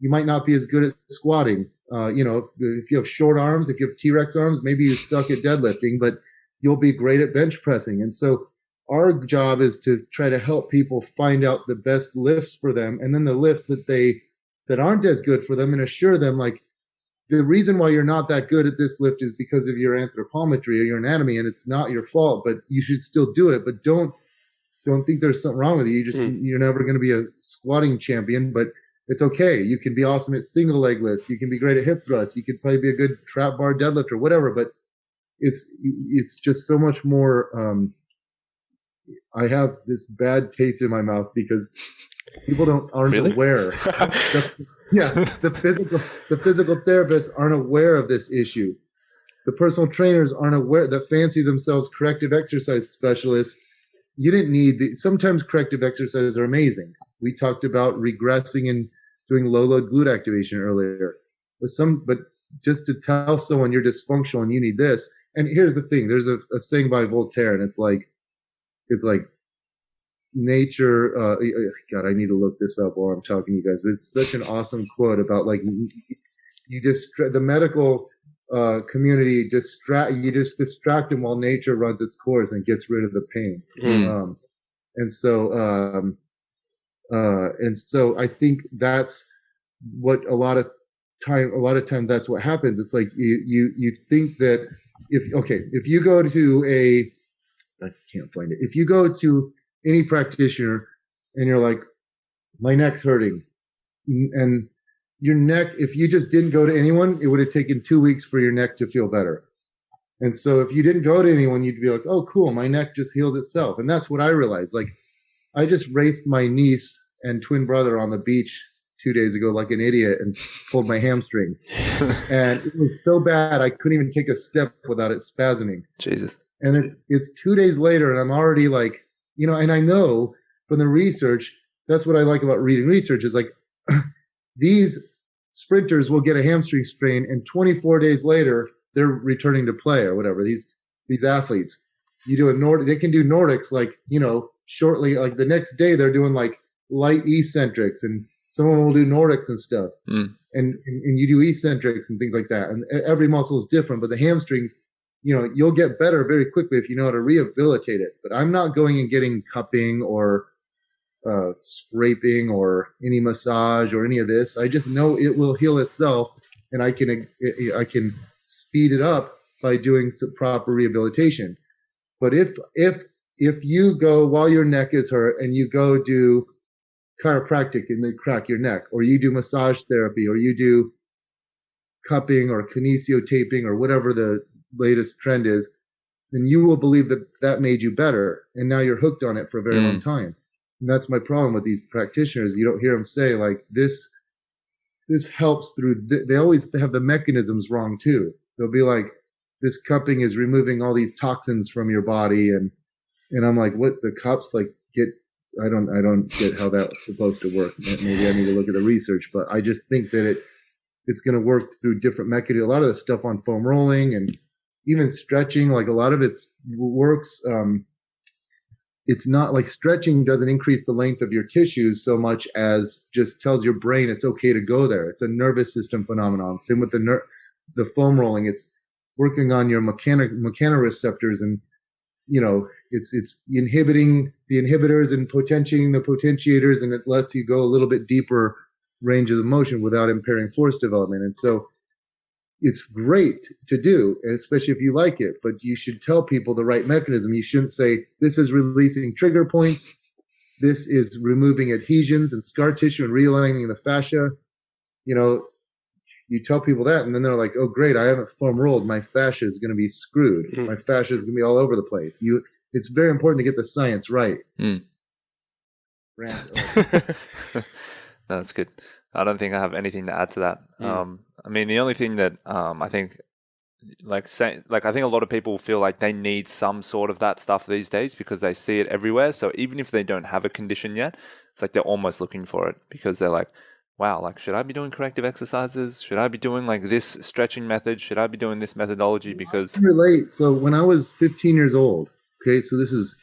you might not be as good at squatting. If you have short arms, if you have T-Rex arms, maybe you suck at deadlifting, but you'll be great at bench pressing. And so our job is to try to help people find out the best lifts for them, and then the lifts that aren't as good for them, and assure them the reason why you're not that good at this lift is because of your anthropometry or your anatomy, and it's not your fault, but you should still do it. But don't think there's something wrong with you. You're never going to be a squatting champion, but it's okay. You can be awesome at single leg lifts. You can be great at hip thrusts. You could probably be a good trap bar deadlift or whatever, but it's just so much more. I have this bad taste in my mouth because people aren't really? Aware. The physical therapists aren't aware of this issue. The personal trainers aren't aware, that fancy themselves corrective exercise specialists. You didn't need sometimes corrective exercises are amazing. We talked about regressing and doing low load glute activation earlier. But just to tell someone you're dysfunctional and you need this. And here's the thing, there's a saying by Voltaire, and it's like, nature, God, I need to look this up while I'm talking to you guys, but it's such an awesome quote about like, you just, the medical community you just distract them while nature runs its course and gets rid of the pain. And so I think that's what a lot of time that's what happens. It's like you think that if you go to I can't find it. If you go to any practitioner and you're like, my neck's hurting, and your neck, if you just didn't go to anyone, it would have taken 2 weeks for your neck to feel better. And so if you didn't go to anyone, you'd be like, oh, cool, my neck just heals itself. And that's what I realized. Like, I just raced my niece and twin brother on the beach 2 days ago like an idiot and pulled my hamstring. And it was so bad, I couldn't even take a step without it spasming. Jesus. And it's 2 days later, and I'm already like, and I know from the research, that's what I like about reading research, is like, these sprinters will get a hamstring strain, and 24 days later, they're returning to play or whatever. These athletes, you do they can do Nordics like, shortly, like the next day they're doing like light eccentrics, and someone will do Nordics and stuff. And you do eccentrics and things like that. And every muscle is different, but the hamstrings, you'll get better very quickly if you know how to rehabilitate it. But I'm not going and getting cupping or scraping or any massage or any of this. I just know it will heal itself, and I can speed it up by doing some proper rehabilitation. But if you go while your neck is hurt and you go do chiropractic and they crack your neck, or you do massage therapy, or you do cupping or kinesiotaping or whatever the latest trend is, then you will believe that made you better, and now you're hooked on it for a very long time. And that's my problem with these practitioners. You don't hear them say like this helps through. They always have the mechanisms wrong too. They'll be like, this cupping is removing all these toxins from your body, and I'm like, what, the cups like get? I don't get how that's supposed to work. Maybe I need to look at the research, but I just think that it's going to work through different mechanisms. A lot of the stuff on foam rolling and even stretching, like a lot of it works. It's not like stretching doesn't increase the length of your tissues so much as just tells your brain it's okay to go there. It's a nervous system phenomenon. Same with the foam rolling. It's working on your mechanoreceptors, and it's inhibiting the inhibitors and potentiating the potentiators, and it lets you go a little bit deeper range of the motion without impairing force development. And so it's great to do, especially if you like it, but you should tell people the right mechanism. You shouldn't say, this is releasing trigger points, this is removing adhesions and scar tissue and realigning the fascia. You tell people that, and then they're like, oh, great, I haven't foam rolled. My fascia is going to be screwed. My fascia is going to be all over the place. It's very important to get the science right. No, that's good. I don't think I have anything to add to that. I mean, the only thing that I think, I think a lot of people feel like they need some sort of that stuff these days because they see it everywhere. So even if they don't have a condition yet, it's like they're almost looking for it because they're like, wow, like, should I be doing corrective exercises? Should I be doing like this stretching method? Should I be doing this methodology? Because I can relate. So when I was 15 years old, okay, so this is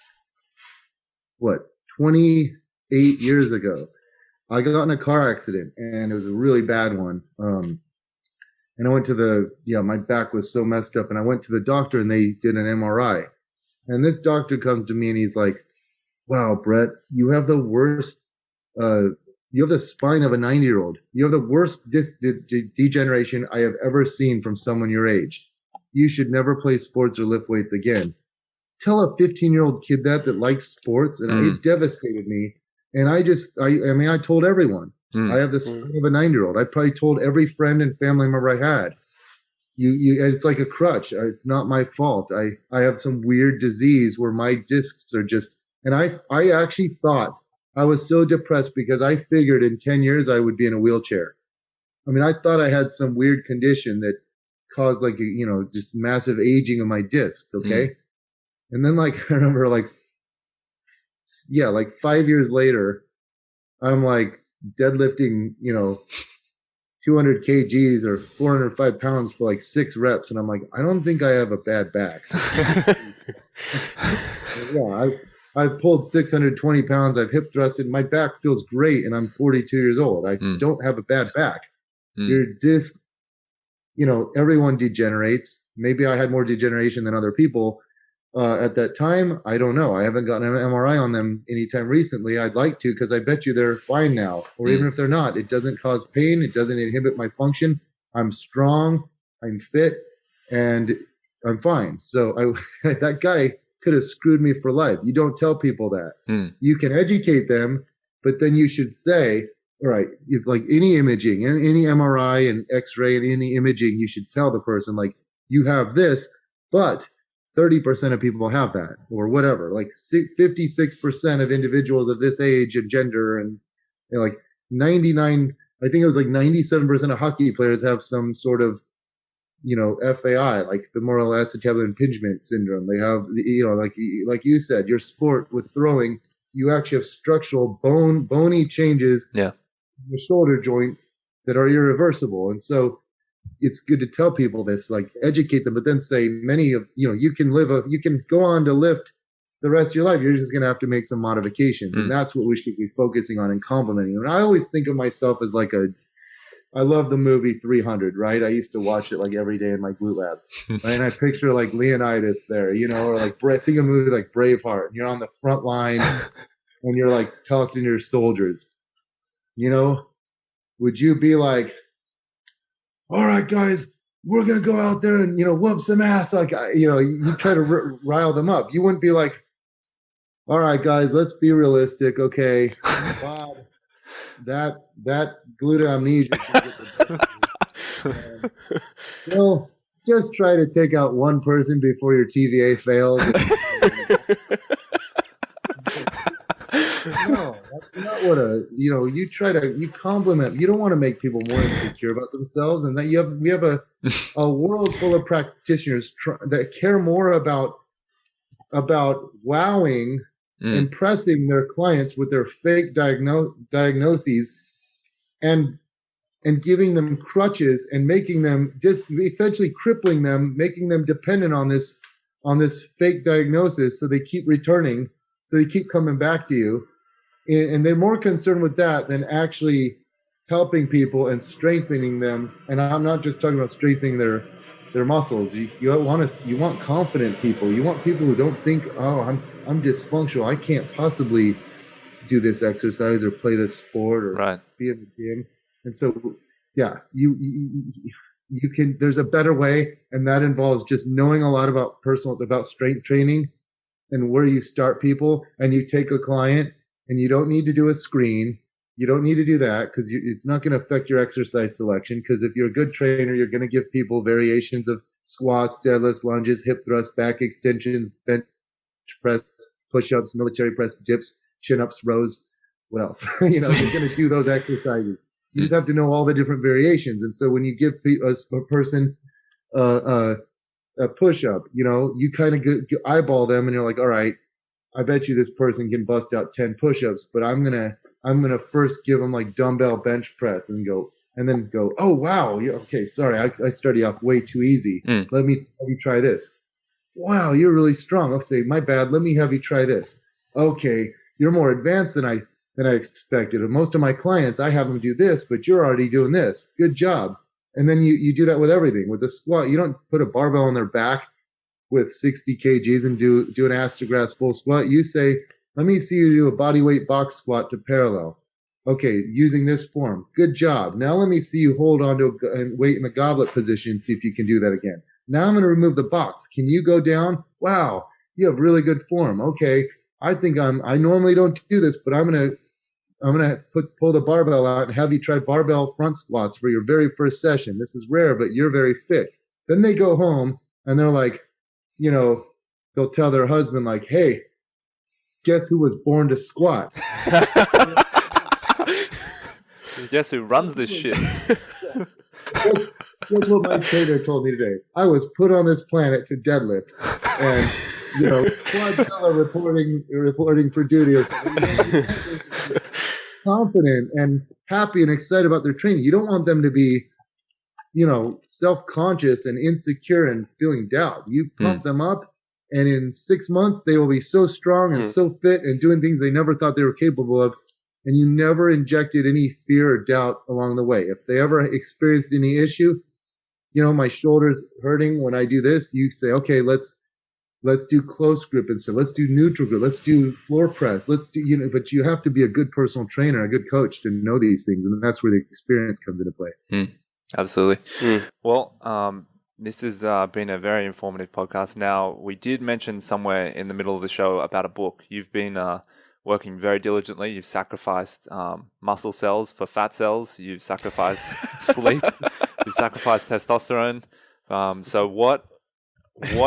28 years ago, I got in a car accident, and it was a really bad one. And I went to my back was so messed up, and I went to the doctor, and they did an MRI. And this doctor comes to me, and he's like, wow, Bret, you have the worst, you have the spine of a 90-year-old. You have the worst degeneration I have ever seen from someone your age. You should never play sports or lift weights again. Tell a 15-year-old kid that likes sports, and it devastated me. And I told everyone. I have the spine of a 90-year-old. I probably told every friend and family member I had. It's like a crutch. It's not my fault. I have some weird disease where my discs are just. And I actually thought I was so depressed because I figured in 10 years I would be in a wheelchair. I mean, I thought I had some weird condition that caused just massive aging of my discs. Okay. And then I remember 5 years later, I'm like deadlifting, 200 kgs or 405 pounds for 6 reps. And I'm like, I don't think I have a bad back. I've pulled 620 pounds. I've hip thrusted. My back feels great, and I'm 42 years old. I don't have a bad back. Your discs, everyone degenerates. Maybe I had more degeneration than other people at that time. I don't know. I haven't gotten an MRI on them anytime recently. I'd like to, because I bet you they're fine now. Or even if they're not, it doesn't cause pain. It doesn't inhibit my function. I'm strong. I'm fit, and I'm fine. So that guy could have screwed me for life. You don't tell people that. You can educate them, but then you should say, all right, if like any imaging, any MRI and X-ray and any imaging, you should tell the person, like, you have this, but 30% of people have that, or whatever. Like 56% of individuals of this age and gender, and like 99, I think it was like 97% of hockey players have some sort of, FAI, like femoral acetabular impingement syndrome. They have, like you said, your sport with throwing, you actually have structural bony changes in the shoulder joint that are irreversible. And so it's good to tell people this, like educate them, but then say you can go on to lift the rest of your life. You're just going to have to make some modifications. And that's what we should be focusing on and complementing. And I always think of myself as I love the movie 300, right? I used to watch it like every day in my glute lab. Right? And I picture like Leonidas there, or like think of a movie like Braveheart. And you're on the front line and you're like talking to your soldiers. Would you be like, all right, guys, we're going to go out there and, whoop some ass. Like, you try to rile them up. You wouldn't be like, all right, guys, let's be realistic. Okay, Bob, that glute amnesia. Just try to take out one person before your TVA fails. No, that's not what you compliment. You don't want to make people more insecure about themselves, and that we have a world full of practitioners that care more about wowing, impressing their clients with their fake diagnoses, and giving them crutches and making them essentially crippling them, making them dependent on this fake diagnosis, so they keep returning, so they keep coming back to you. And they're more concerned with that than actually helping people and strengthening them. And I'm not just talking about strengthening their muscles. You want confident people. You want people who don't think, oh, I'm dysfunctional. I can't possibly do this exercise or play this sport or be in the gym. And so, yeah, you can. There's a better way, and that involves just knowing a lot about strength training and where you start people. And you take a client. And you don't need to do a screen. You don't need to do that because it's not going to affect your exercise selection. Because if you're a good trainer, you're going to give people variations of squats, deadlifts, lunges, hip thrusts, back extensions, bench press, push-ups, military press, dips, chin-ups, rows. What else? You're going to do those exercises. You just have to know all the different variations. And so when you give a person a push-up, you kind of eyeball them, and you're like, all right, I bet you this person can bust out 10 push-ups, but I'm gonna first give them like dumbbell bench press and then go, oh wow, okay, sorry, I started off way too easy. Let me have you try this. Wow, you're really strong. Okay, my bad. Let me have you try this. Okay, you're more advanced than I expected. And most of my clients, I have them do this, but you're already doing this. Good job. And then you do that with everything. With the squat, you don't put a barbell on their back with 60 kgs and do an ass to grass full squat. You say, let me see you do a body weight box squat to parallel. Okay, using this form. Good job. Now let me see you hold on to and weight in the goblet position and see if you can do that again. Now I'm going to remove the box. Can you go down? Wow, you have really good form. Okay, I think I normally don't do this, but I'm going to pull the barbell out and have you try barbell front squats for your very first session. This is rare, but you're very fit. Then they go home and they're like, they'll tell their husband, like, hey, guess who was born to squat? Guess who runs this shit? That's what my trainer told me today. I was put on this planet to deadlift, and Quadzilla reporting for duty or something. Confident and happy and excited about their training. You don't want them to be, self-conscious and insecure and feeling doubt. You pump them up and in 6 months they will be so strong and so fit and doing things they never thought they were capable of. And you never injected any fear or doubt along the way. If they ever experienced any issue, my shoulder's hurting when I do this, you say, okay, let's do close grip instead. Let's do neutral grip. Let's do floor press. Let's do, but you have to be a good personal trainer, a good coach to know these things. And that's where the experience comes into play. Absolutely. Well, this has been a very informative podcast. Now, we did mention somewhere in the middle of the show about a book. You've been working very diligently. You've sacrificed muscle cells for fat cells. You've sacrificed sleep. You've sacrificed testosterone. So what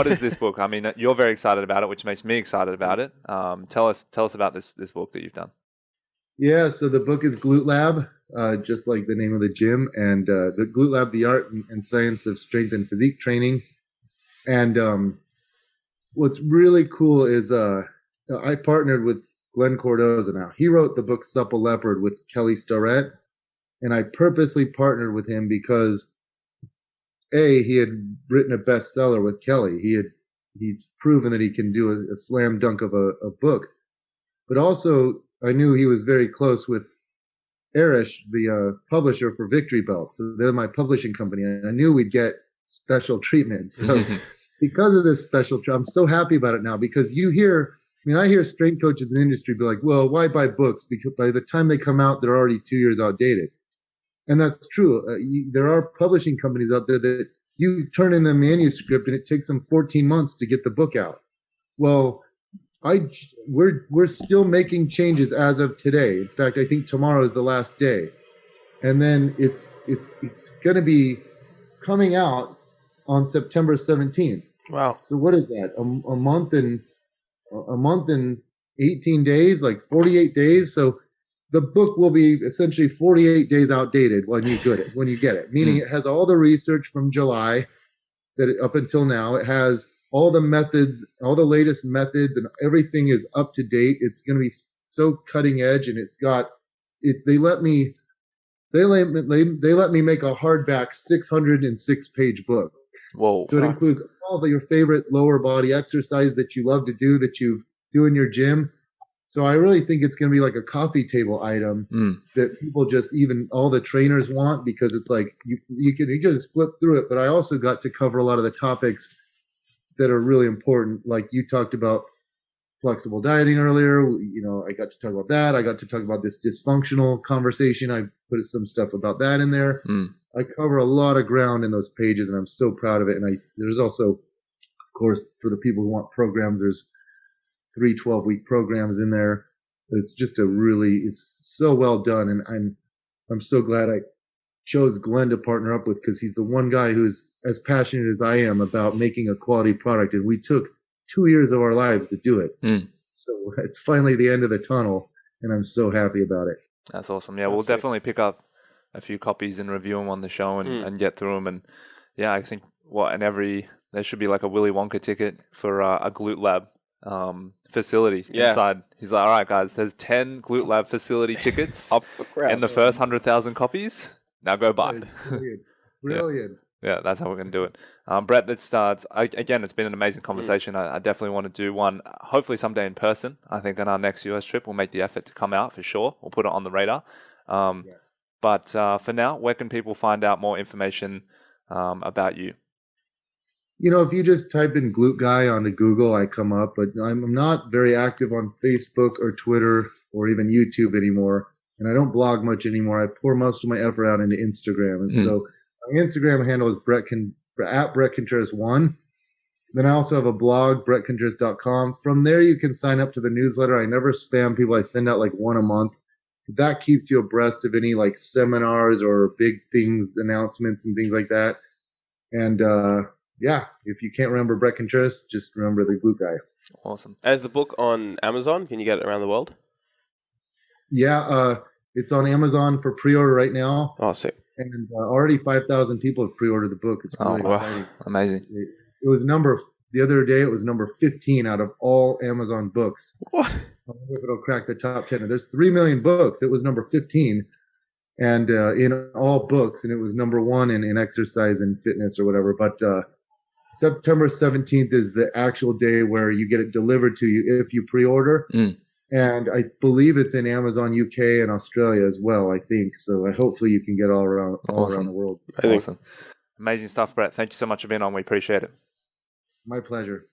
is this book? I mean, you're very excited about it, which makes me excited about it. Tell us about this book that you've done. Yeah, so the book is Glute Lab, just like the name of the gym, and the Glute Lab, the art and science of strength and physique training. And what's really cool is I partnered with Glenn Cordoza now. He wrote the book Supple Leopard with Kelly Starrett, and I purposely partnered with him because he had written a bestseller with Kelly. He's proven that he can do a slam dunk of a book. But also, I knew he was very close with Erish, the publisher for Victory Belt. So they're my publishing company, and I knew we'd get special treatment. So because of this special treatment, I'm so happy about it now, because I hear strength coaches in the industry be like, well, why buy books? Because by the time they come out, they're already 2 years outdated. And that's true. There are publishing companies out there that you turn in the manuscript and it takes them 14 months to get the book out. Well, we're still making changes as of today. In fact, I think tomorrow is the last day. And then it's going to be coming out on September 17th. Wow. So what is that? A month and 18 days, like 48 days. So the book will be essentially 48 days outdated when you get it. Meaning it has all the research from July up until now. It has all the methods, all the latest methods, and everything is up to date. It's going to be so cutting edge, and they let me make a hardback 606-page book. Whoa. So it includes all of your favorite lower body exercise that you love to do, that you do in your gym. So I really think it's going to be like a coffee table item that people just, even all the trainers want, because it's like you can just flip through it. But I also got to cover a lot of the topics that are really important. Like you talked about flexible dieting earlier. I got to talk about that. I got to talk about this dysfunctional conversation. I put some stuff about that in there. I cover a lot of ground in those pages, and I'm so proud of it. And there's also, of course, for the people who want programs, there's 3 12-week programs in there. It's just it's so well done. And I'm so glad I chose Glenn to partner up with, because he's the one guy who's as passionate as I am about making a quality product. And we took 2 years of our lives to do it. So it's finally the end of the tunnel, and I'm so happy about it. That's awesome. Yeah, we'll definitely pick up a few copies and review them on the show and get through them. And yeah, I think there should be like a Willy Wonka ticket for a Glute Lab facility inside. He's like, all right, guys, there's 10 Glute Lab facility tickets up for grabs in the first 100,000 copies. Now go buy. Brilliant. Yeah, that's how we're going to do it. Bret, again, it's been an amazing conversation. I definitely want to do one, hopefully someday in person. I think on our next US trip, we'll make the effort to come out for sure. We'll put it on the radar. Yes. But for now, where can people find out more information about you? If you just type in glute guy onto Google, I come up, but I'm not very active on Facebook or Twitter or even YouTube anymore. And I don't blog much anymore. I pour most of my effort out into Instagram. And so my Instagram handle is at Bret Contreras 1. Then I also have a blog, bretcontreras.com. From there, you can sign up to the newsletter. I never spam people. I send out like one a month. That keeps you abreast of any like seminars or big things, announcements and things like that. And if you can't remember Bret Contreras, just remember the Glute Guy. Awesome. As the book on Amazon, can you get it around the world? Yeah, it's on Amazon for pre-order right now. Oh, sick. And already 5,000 people have pre-ordered the book. It's really exciting. Wow. Amazing. It was the other day, it was number 15 out of all Amazon books. What? I wonder if it'll crack the top 10. There's 3 million books. It was number 15 and in all books, and it was number 1 in exercise and fitness or whatever. But September 17th is the actual day where you get it delivered to you if you pre-order. And I believe it's in Amazon UK and Australia as well, I think. So hopefully you can get all around the world. Awesome. Amazing stuff, Bret. Thank you so much for being on. We appreciate it. My pleasure.